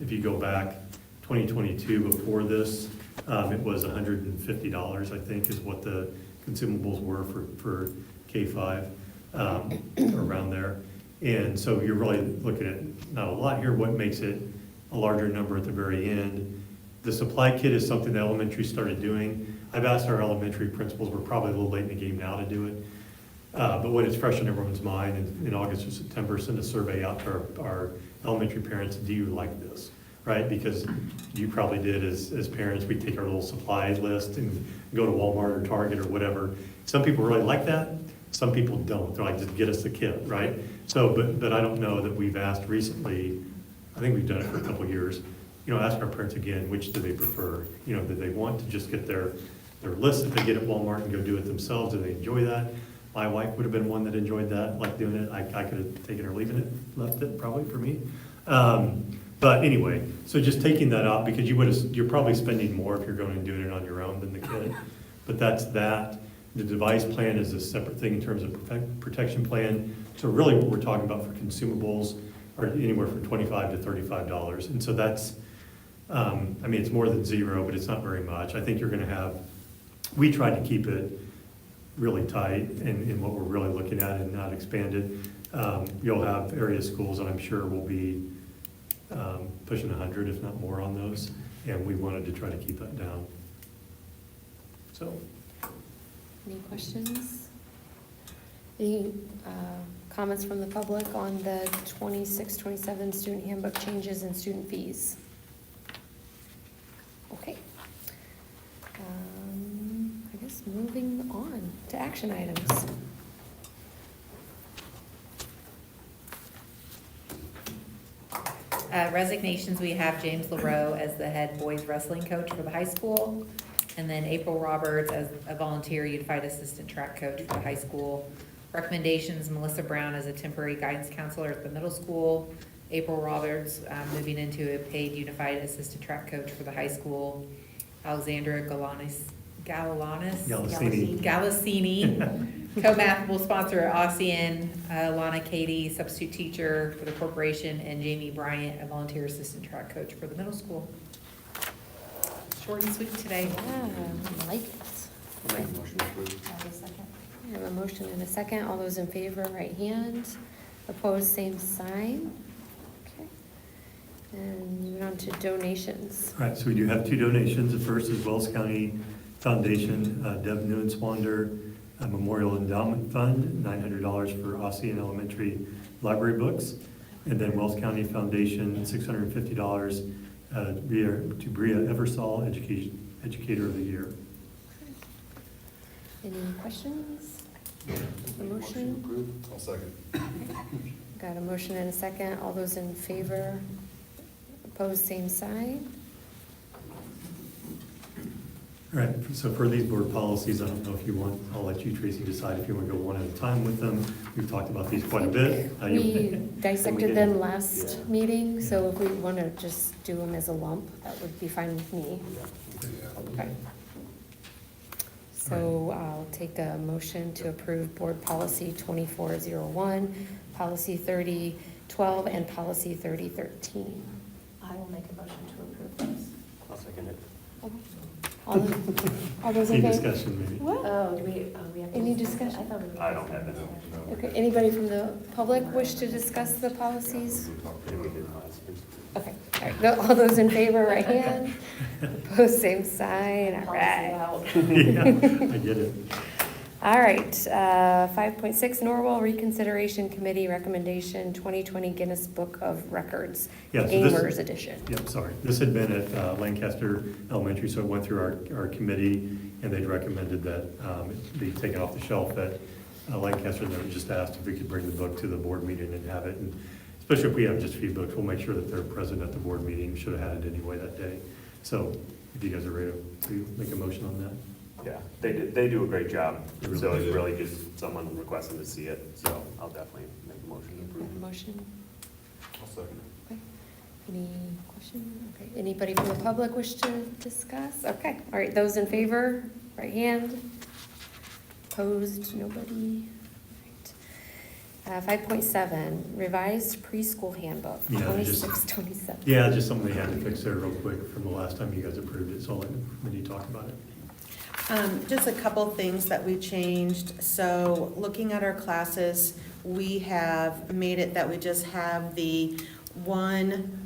If you go back 2022 before this, it was $150, I think, is what the consumables were for K-5, around there. And so you're really looking at not a lot here. What makes it a larger number at the very end? The supply kit is something the elementary started doing. I've asked our elementary principals, we're probably a little late in the game now to do it. But when it's fresh in everyone's mind, in August or September, send a survey out to our elementary parents, do you like this? Right, because you probably did as parents, we take our little supply list and go to Walmart or Target or whatever. Some people really like that, some people don't. They're like, just get us the kit, right? So, but I don't know that we've asked recently, I think we've done it for a couple of years, ask our parents again, which do they prefer? Do they want to just get their list that they get at Walmart and go do it themselves? Do they enjoy that? My wife would have been one that enjoyed that, like doing it. I could have taken her leaving it, left it probably for me. But anyway, so just taking that out, because you're probably spending more if you're going and doing it on your own than the kid. But that's that. The device plan is a separate thing in terms of protection plan. So really what we're talking about for consumables are anywhere from $25 to $35. And so that's, it's more than zero, but it's not very much. I think you're gonna have, we tried to keep it really tight in what we're really looking at and not expand it. You'll have area schools that I'm sure will be pushing 100, if not more, on those, and we wanted to try to keep that down. So, Any questions? Any comments from the public on the 26-27 student handbook changes and student fees? Okay. I guess moving on to action items. Resignations, we have James LaRoe as the head boys wrestling coach for the high school, and then April Roberts as a volunteer unified assistant track coach for the high school. Recommendations, Melissa Brown as a temporary guidance counselor at the middle school, April Roberts moving into a paid unified assistant track coach for the high school, Alexandra Galasini, co-math will sponsor Ossian, Lana Katie, substitute teacher for the corporation, and Jamie Bryant, a volunteer assistant track coach for the middle school. Short and sweet today. Yeah, I like it. I'll make a motion to approve. I'll be second. I have a motion and a second. All those in favor, right hand. Opposed, same sign. Okay. And moving on to donations. all right, so we do have 2 donations. The first is Wells County Foundation, Deb Newen-Swander Memorial Endowment Fund, $900 for Ossian Elementary library books. And then Wells County Foundation, $650 to Bria Eversole, Educator of the Year. Any questions? A motion? I'll second. Got a motion and a second. All those in favor? Opposed, same sign. All right, so for these board policies, I don't know if you want, I'll let you, Tracy, decide if you want to go one at a time with them. We've talked about these quite a bit. We dissected them did. last Yeah. meeting, so if we want to just do them as a lump, that would be fine with me. Okay. So I'll take a motion to approve Board Policy 2401, Policy 3012, and Policy 3013. I will make a motion to approve those. I'll second it. All those Any in favor? discussion, maybe? What? Oh, do we have to? Any discuss it? discussion? I thought we. I don't have it. Okay, anybody from the public wish to discuss the policies? And we did last year. Okay, all right, all those in favor, right hand. Opposed, same sign, all Policy right. out. Yeah, I get it. All right, 5.6 Norwell Reconsideration Committee Recommendation 2020 Guinness Book of Records, Yeah, so this- Gamers Edition. Yep, sorry. This had been at Lancaster Elementary, so it went through our committee, and they'd recommended that it be taken off the shelf at Lancaster, and they just asked if we could bring the book to the board meeting and have it. And especially if we have just a few books, we'll make sure that they're present at the board meeting. Should have had it anyway that day. So if you guys are ready to make a motion on that. Yeah, they do a great job, They really so it's do. really just someone requesting to see it, so I'll definitely make a motion to Have approve. a motion? I'll second. Okay. Any question? Okay, anybody from the public wish to discuss? Okay, all right, those in favor, right hand. Opposed, nobody? All right. 5.7, revised preschool handbook, Yeah, just- 26-27. Yeah, just something they had to fix there real quick from the last time you guys approved it, so I'll let Mindy talk about it. Just a couple things that we changed. So looking at our classes, we have made it that we just have the one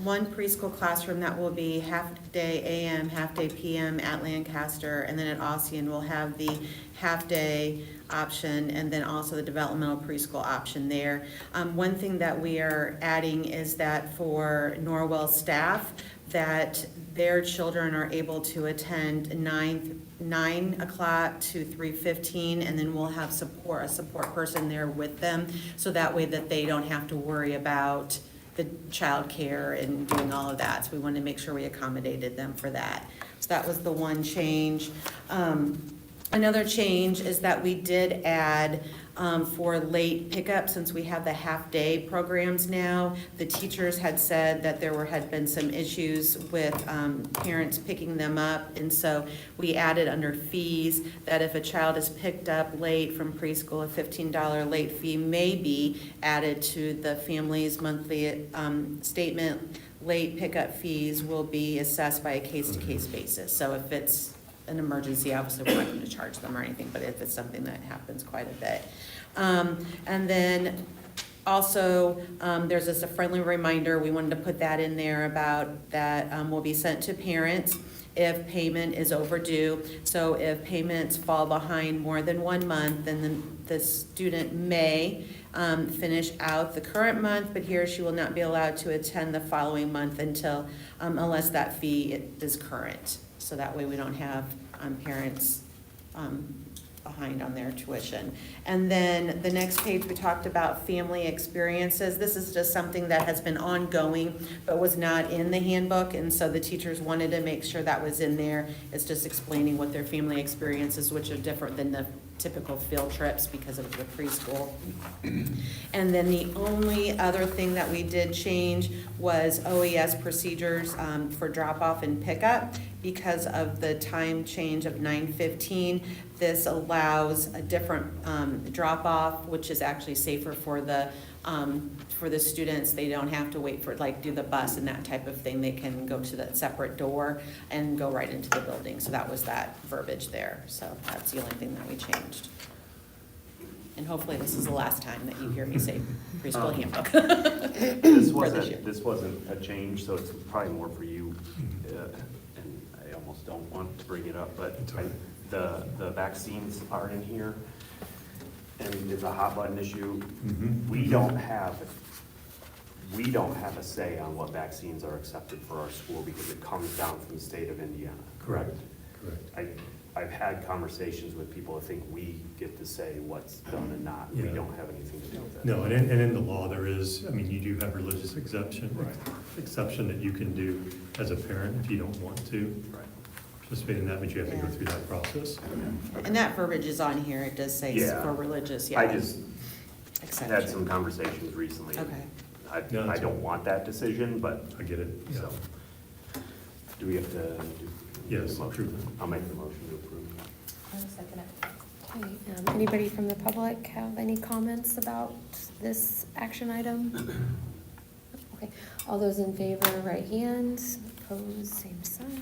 preschool classroom that will be half-day AM, half-day PM at Lancaster, and then at Ossian we'll have the half-day option and then also the developmental preschool option there. One thing that we are adding is that for Norwell staff, that their children are able to attend 9 o'clock to 3:15, and then we'll have a support person there with them, so that way that they don't have to worry about the childcare and doing all of that. So we wanted to make sure we accommodated them for that. So that was the one change. Another change is that we did add for late pickup, since we have the half-day programs now. The teachers had said that had been some issues with parents picking them up, and so we added under fees that if a child is picked up late from preschool, a $15 late fee may be added to the family's monthly statement. Late pickup fees will be assessed by a case-to-case basis. So if it's an emergency, obviously we're not going to charge them or anything, but if it's something that happens quite a bit. And then also, there's just a friendly reminder, we wanted to put that in there about that will be sent to parents if payment is overdue. So if payments fall behind more than 1 month, then the student may finish out the current month, but he or she will not be allowed to attend the following month until, unless that fee is current. So that way we don't have parents behind on their tuition. And then the next page, we talked about family experiences. This is just something that has been ongoing, but was not in the handbook, and so the teachers wanted to make sure that was in there. It's just explaining what their family experiences, which are different than the typical field trips because of the preschool. And then the only other thing that we did change was OES procedures for drop-off and pickup. Because of the time change of 9:15, this allows a different drop-off, which is actually safer for the students. They don't have to wait for, do the bus and that type of thing. They can go to the separate door and go right into the building. So that was that verbiage there. So that's the only thing that we changed. And hopefully this is the last time that you hear me say preschool handbook. This wasn't a change, so it's probably more for you, and I almost don't want to bring it up, but the vaccines are in here, and it's a hot button issue. We don't have a say on what vaccines are accepted for our school because it comes down from the state of Indiana. Correct. Correct. I've I've had conversations with people who think we get to say what's done and not. We Yeah. don't have anything to do with it. No, and in the law, there is, I mean, you do have religious exception that you can do as a parent if you don't want to Right. participate in that, but you have to go through that process. And that verbiage is on here, it does say Yeah. for religious, yeah. I just had Exception. some conversations recently. Okay. No, I that's don't want that decision, but, I get it, yeah. so. Do we have to do? Yes, the motion? approve. I'll make the motion to approve. I'll second it. Okay, anybody from the public have any comments about this action item? Okay, all those in favor, right hand, opposed, same sign.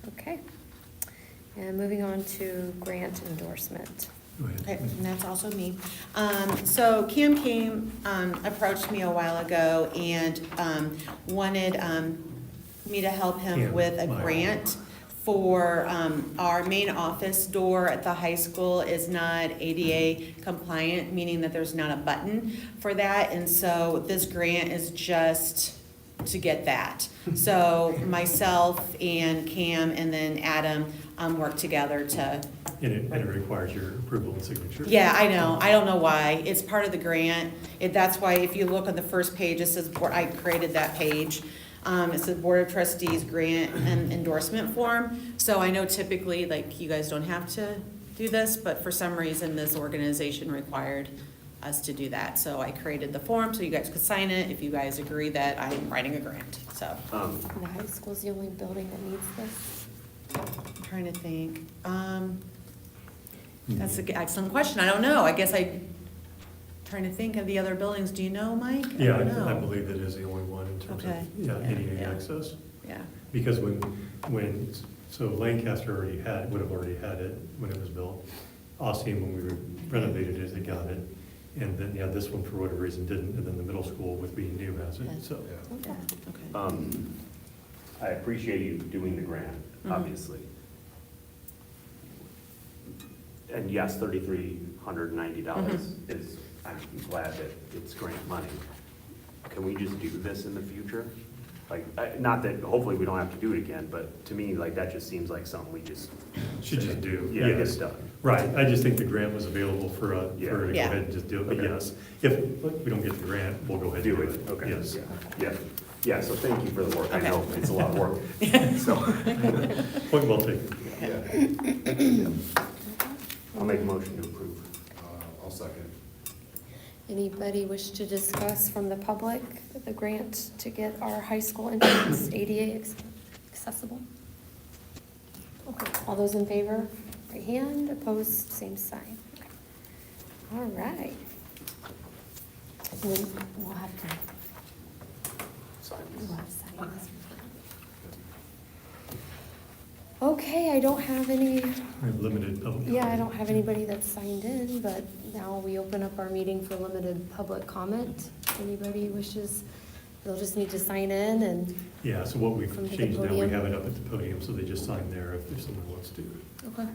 Okay. And moving on to grant endorsement. Go ahead. Okay, and that's also me. So Kim approached me a while ago and wanted me to help him Kim, with a my- grant for our main office door at the high school is not ADA compliant, meaning that there's not a button for that. And so this grant is just to get that. So myself and Cam and then Adam work together to. And it requires your approval and signature. Yeah, I know. I don't know why. It's part of the grant. That's why if you look on the first page, it says, I created that page. It says Board of Trustees Grant and Endorsement Form. So I know typically, like, you guys don't have to do this, but for some reason, this organization required us to do that. So I created the form so you guys could sign it if you guys agree that I'm writing a grant, so. The high school's the only building that needs this. I'm trying to think. That's an excellent question. I don't know. I guess trying to think of the other buildings. Do you know, Mike? Yeah, don't know. I believe that is the only one in terms Okay. of, yeah, Yeah, ADA yeah. access. Yeah. Because so Lancaster would have already had it when it was built. Ossian, when we renovated it, they got it. And then, yeah, this one for whatever reason didn't, and then the middle school with being new has it, so. Yeah, okay. I appreciate you doing the grant, Mhm. obviously. And yes, $3,390 is, I'm glad that it's grant money. Can we just do this in the future? Like, not that, hopefully we don't have to do it again, but to me, like, that just seems like something we just. Should just do, Yeah, get yes. it done. Right, I just think the grant was available for her to Yeah. go Yeah. ahead and just do it, but Okay. yes. If we don't get the grant, we'll go ahead and Do do it, it. okay. Yes. Yeah, yeah, so thank you for the work. I Okay. know it's a lot of work, so. Point well taken. Yeah. I'll make a motion to approve. I'll second. Anybody wish to discuss from the public the grant to get our high school entrance ADA accessible? Okay, all those in favor, right hand, opposed, same sign. Okay. All right. We'll have to Sign we'll this. have to sign this. Okay, I don't have any, We have limited public. yeah, I don't have anybody that's signed in, but now we open up our meeting for limited public comment. Anybody wishes, they'll just need to sign in and, Yeah, so what we've From the changed now, we podium. have it up at the podium, so they just sign there if someone wants to. okay.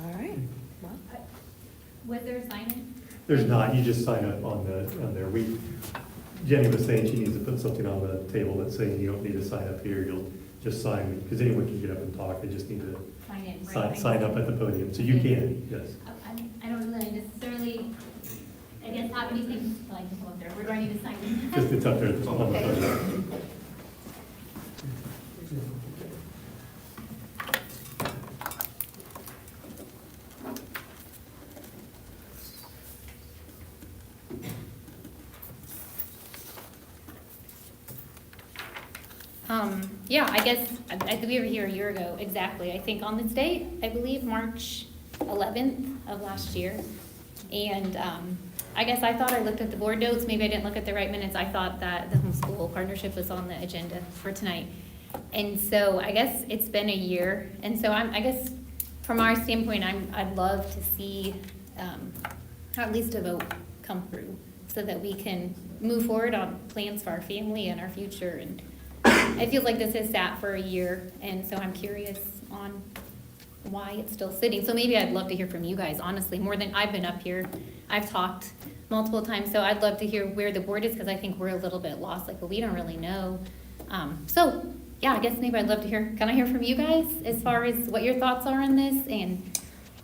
All right, well, Was there a sign-in? There's not, you just sign up on there. Jenny was saying she needs to put something on the table that's saying you don't need to sign up here, you'll just sign, because anyone can get up and talk, they just need to Sign in, right? sign up at the podium, so you can, yes. I don't really necessarily, I guess, have anything like to go up there. We're going to need to sign in. Just it's up there on the podium. Yeah, I guess, we were here a year ago, exactly. I think on this date, I believe March 11th of last year. And I guess I thought I looked at the board notes, maybe I didn't look at the right minutes. I thought that the homeschool partnership was on the agenda for tonight. And so I guess it's been a year. And so I guess from our standpoint, I'd love to see at least a vote come through so that we can move forward on plans for our family and our future. And it feels like this has sat for a year, and so I'm curious on why it's still sitting. So maybe I'd love to hear from you guys, honestly, more than I've been up here. I've talked multiple times, so I'd love to hear where the board is, because I think we're a little bit lost, like, well, we don't really know. So, yeah, I guess maybe I'd love to hear, can I hear from you guys as far as what your thoughts are on this? And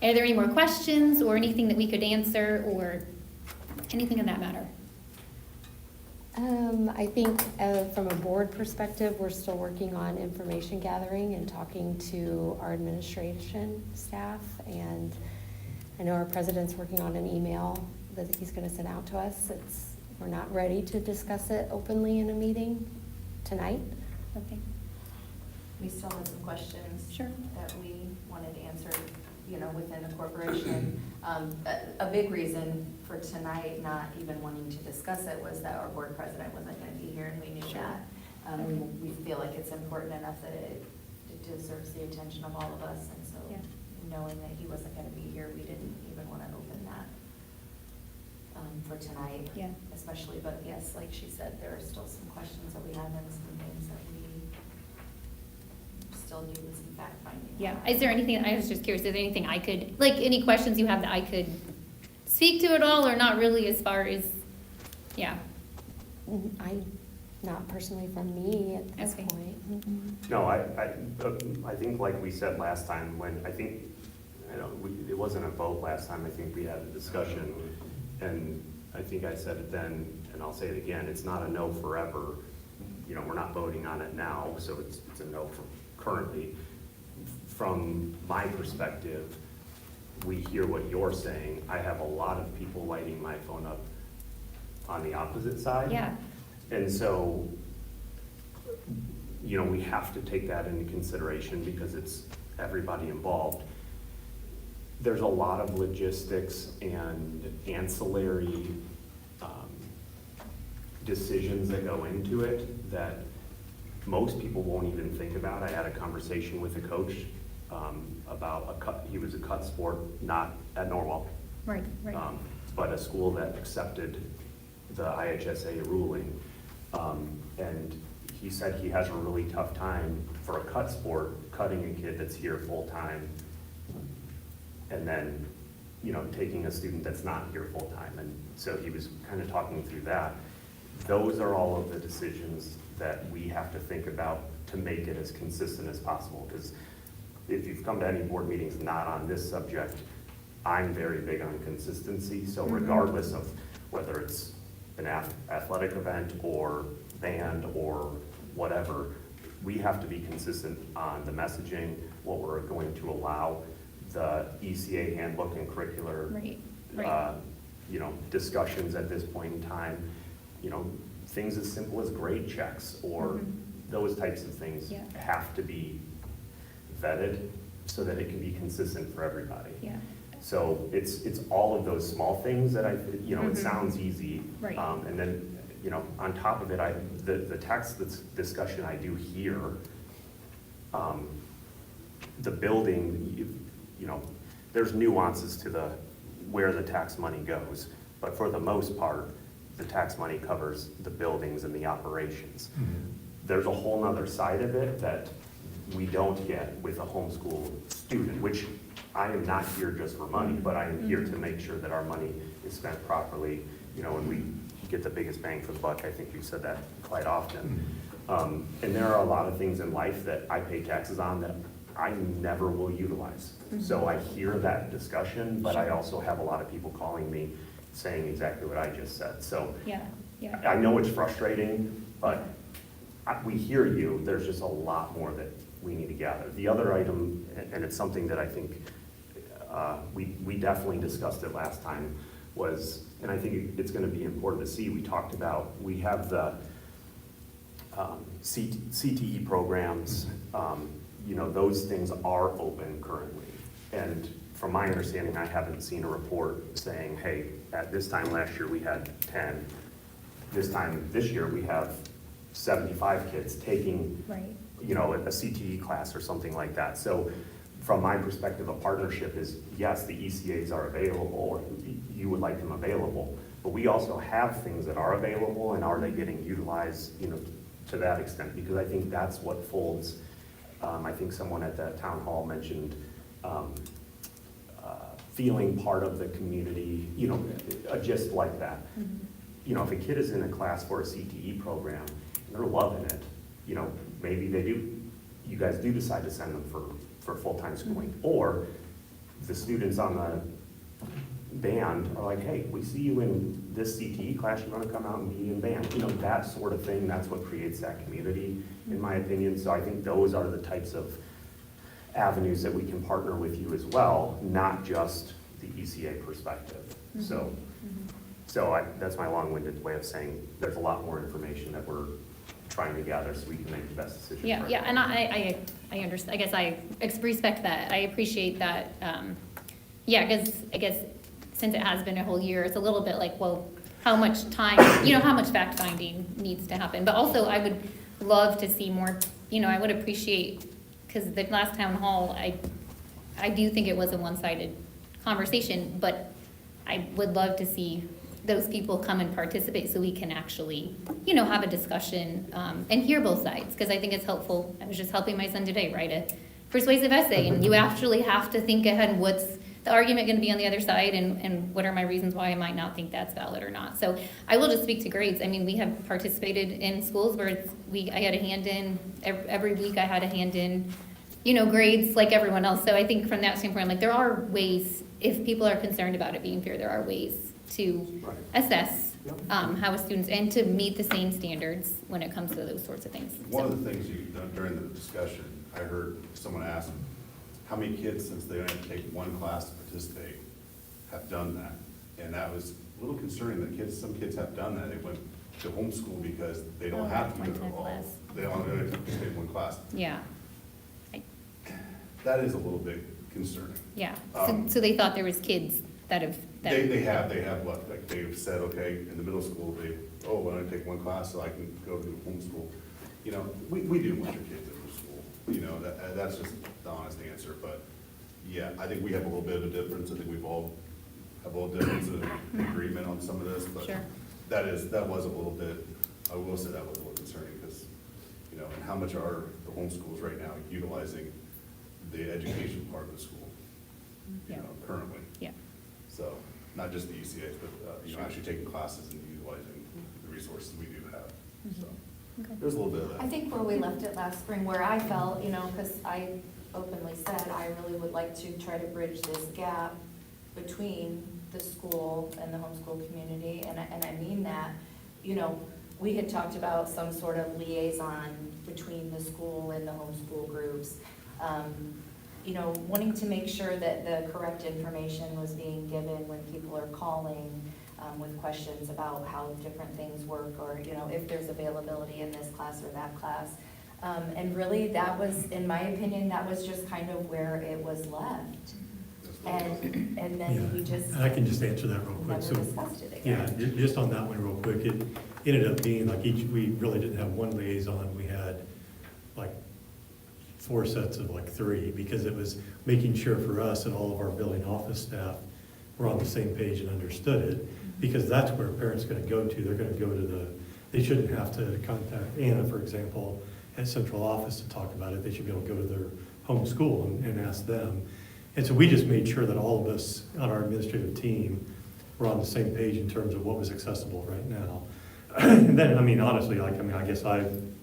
are there any more questions or anything that we could answer or anything of that matter? I think from a board perspective, we're still working on information gathering and talking to our administration staff. And I know our president's working on an email that he's gonna send out to us. We're not ready to discuss it openly in a meeting tonight. Okay, We still have some questions. Sure. That we wanted answered, within the corporation. A big reason for tonight not even wanting to discuss it was that our board president wasn't gonna be here, and we knew Sure. that. We feel like it's important enough that it deserves the attention of all of us, and so Yeah. knowing that he wasn't gonna be here, we didn't even wanna open that for tonight. Yeah. Especially, but yes, like she said, there are still some questions that we have and some things that we still need some fact finding. Yeah, is there anything, I was just curious, is there anything I could, like, any questions you have that I could speak to at all, or not really as far as, yeah? Not personally from me at this Okay. point. No, I think like we said last time, when, I think, it wasn't a vote last time, I think we had a discussion, and I think I said it then, and I'll say it again, it's not a no forever. We're not voting on it now, so it's a no for currently. From my perspective, we hear what you're saying. I have a lot of people lighting my phone up on the opposite side. Yeah, And so, we have to take that into consideration because it's everybody involved. There's a lot of logistics and ancillary decisions that go into it that most people won't even think about. I had a conversation with a coach about he was a cut sport, not at Norwell, right, right. but a school that accepted the IHSA ruling. And he said he has a really tough time for a cut sport, cutting a kid that's here full-time, and then, taking a student that's not here full-time. And so he was kind of talking through that. Those are all of the decisions that we have to think about to make it as consistent as possible. Because if you've come to any board meetings not on this subject, I'm very big on consistency. So regardless of whether it's an athletic event or band or whatever, we have to be consistent on the messaging, what we're going to allow, the ECA handbook and curricular, Right, right. Discussions at this point in time, things as simple as grade checks or those types of things Yeah. have to be vetted so that it can be consistent for everybody. Yeah, So it's all of those small things that it sounds easy. Right. And then, on top of it, the tax discussion I do hear, the building, there's nuances to where the tax money goes. But for the most part, the tax money covers the buildings and the operations. There's a whole nother side of it that we don't get with a homeschool student, which I am not here just for money, but I am here to make sure that our money is spent properly, and we get the biggest bang for the buck. I think we've said that quite often. And there are a lot of things in life that I pay taxes on that I never will utilize. So I hear that discussion, but I also have a lot of people calling me saying exactly what I just said. So yeah, yeah. I know it's frustrating, but we hear you. There's just a lot more that we need to gather. The other item, and it's something that I think we definitely discussed it last time, was, and I think it's going to be important to see, we have the CTE programs, those things are open currently. And from my understanding, I haven't seen a report saying, hey, at this time last year we had 10. This year we have 75 kids taking, Right. a CTE class or something like that. So from my perspective, a partnership is, yes, the ECAs are available, or you would like them available, but we also have things that are available, and are they getting utilized, to that extent? Because I think that's what folds. I think someone at the town hall mentioned feeling part of the community, you know, just like that. You know, if a kid is in a class for a CTE program, and they're loving it, you know, maybe you guys do decide to send them for full-time schooling. Or the students on the band are like, hey, we see you in this CTE class, you wanna come out and be in band? You know, that sort of thing, that's what creates that community, in my opinion. So I think those are the types of avenues that we can partner with you as well, not just the ECA perspective. So that's my long-winded way of saying there's a lot more information that we're trying to gather so we can make the best decision. Yeah, for yeah, and everyone. I understand, I guess I respect that, I appreciate that, yeah, because I guess since it has been a whole year, it's a little bit like, well, how much time, you know, how much fact-finding needs to happen, but also I would love to see more, you know, I would appreciate, because the last town hall, I do think it was a one-sided conversation, but I would love to see those people come and participate so we can actually, you know, have a discussion and hear both sides, because I think it's helpful. I was just helping my son today write a persuasive essay, and you actually have to think ahead, what's the argument going to be on the other side, and what are my reasons why I might not think that's valid or not. So I will just speak to grades. I mean, we have participated in schools where I had a hand in, every week I had a hand in, you know, grades like everyone else. So I think from that standpoint, I'm like, there are ways, if people are concerned about it being fair, there are ways to assess how a student's, and to meet the same standards when it comes to those sorts of things. One of the things during the discussion, I heard someone ask, how many kids, since they only have to take one class to participate, have done that? And that was a little concerning that some kids have done that. They went to homeschool because they don't have to go to all. Class. They only have to participate in one class. Yeah, That is a little bit concerning. yeah. So they thought there was kids that have. They have what, like they've said, okay, in the middle school, well, I take one class so I can go to homeschool. You know, we do want your kids in school, you know, that's just the honest answer, but yeah, I think we have a little bit of a difference. I think we've all have a little difference of agreement on some of this, but Sure. that was a little bit, I will say that was a little concerning because, you know, and how much are the homeschools right now utilizing the education part of the school, you Yeah. know, currently. Yeah. So, not just the ECAs, but, you know, actually taking classes and utilizing the resources we do have, so. Okay. There's a little bit of that. I think where we left it last spring, where I felt, you know, because I openly said I really would like to try to bridge this gap between the school and the homeschool community, and I mean that, you know, we had talked about some sort of liaison between the school and the homeschool groups. You know, wanting to make sure that the correct information was being given when people are calling with questions about how different things work, or, you know, if there's availability in this class or that class. And really, that was, in my opinion, that was just kind of where it was left. And then we just And I can just answer that real quick. never So, discussed it again. yeah, just on that one real quick, it ended up being like we really didn't have one liaison, we had like 4 sets of like 3, because it was making sure for us and all of our building office staff were on the same page and understood it, because that's where a parent's gonna go to. They're gonna go to they shouldn't have to contact Anna, for example, at central office to talk about it. They should be able to go to their home school and ask them. And so we just made sure that all of us on our administrative team were on the same page in terms of what was accessible right now. And then, I mean, honestly, I guess I'm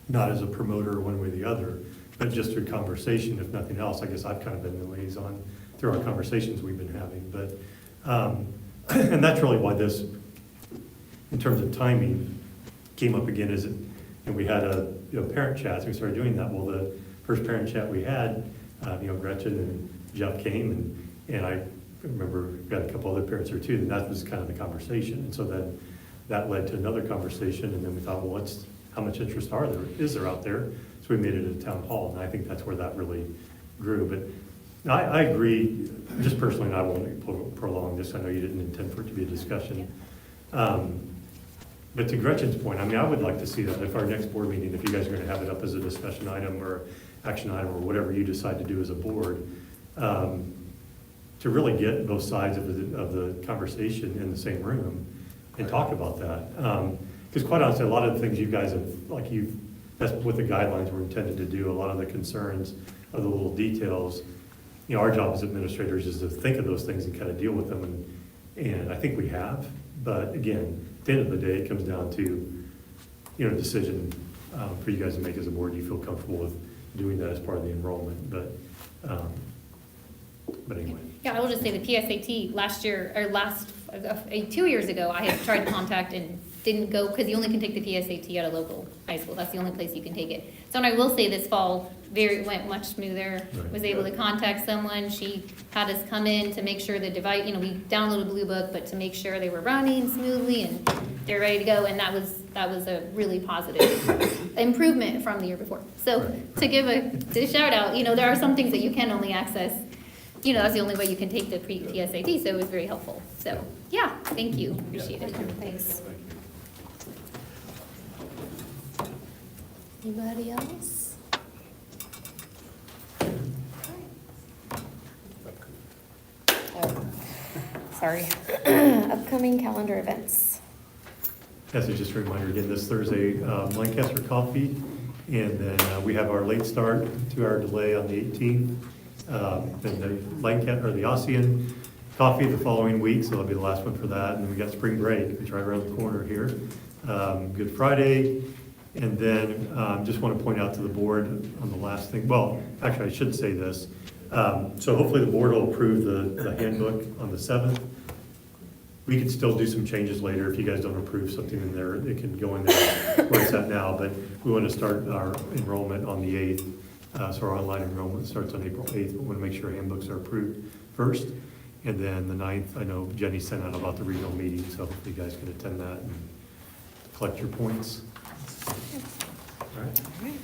not as a promoter one way or the other, but just through conversation, if nothing else, I guess I've kind of been the liaison through our conversations we've been having. But, and that's really why this, in terms of timing, came up again, and we had a parent chat, so we started doing that. Well, the first parent chat we had, Gretchen and Jeff came, and I remember we had a couple other parents there too, and that was kind of the conversation. And so then that led to another conversation, and then we thought, well, how much interest is there out there? So we made it at a town hall, and I think that's where that really grew. But I agree, just personally, and I won't prolong this, I know you didn't intend for it to be a discussion. But to Gretchen's point, I mean, I would like to see that if our next board meeting, if you guys are gonna have it up as a discussion item or action item or whatever you decide to do as a board, to really get both sides of the conversation in the same room and talk about that. Because quite honestly, a lot of the things you guys have, that's what the guidelines were intended to do. A lot of the concerns of the little details, you know, our job as administrators is to think of those things and kind of deal with them, and I think we have. But again, at the end of the day, it comes down to, you know, decision for you guys to make as a board. Do you feel comfortable with doing that as part of the enrollment? But anyway. Yeah, I will just say the PSAT last year, or 2 years ago, I had tried to contact and didn't go, because you only can take the PSAT at a local high school. That's the only place you can take it. So, and I will say this fall, went much smoother. Right. Was able to contact someone. She had us come in to make sure the device, you know, we downloaded Blue Book, but to make sure they were running smoothly and they're ready to go. And that was a really positive improvement from the year before. So Right. to give a shout out, you know, there are some things that you can only access. You know, that's the only way you can take the pre-PSAT, so it was very helpful. So, yeah, thank you, appreciate it. Thanks. Anybody else? Oh, sorry. Upcoming calendar events. Yes, so just a reminder again, this Thursday, Lancaster Coffee, and then we have our late start, 2-hour delay on the 18th. Then the Lancaster, or the Ossian Coffee the following week, so that'll be the last one for that. And then we got spring break, it's right around the corner here. Good Friday, and then just want to point out to the board on the last thing, well, actually, I should say this. So hopefully the board will approve the handbook on the 7th. We can still do some changes later. If you guys don't approve something in there, it can go in there where it's at now, but we want to start our enrollment on the 8th. So our online enrollment starts on April 8th. We want to make sure handbooks are approved first. And then the 9th, I know Jenny sent out about the regional meeting, so hopefully you guys can attend that and collect your points. All right. All right.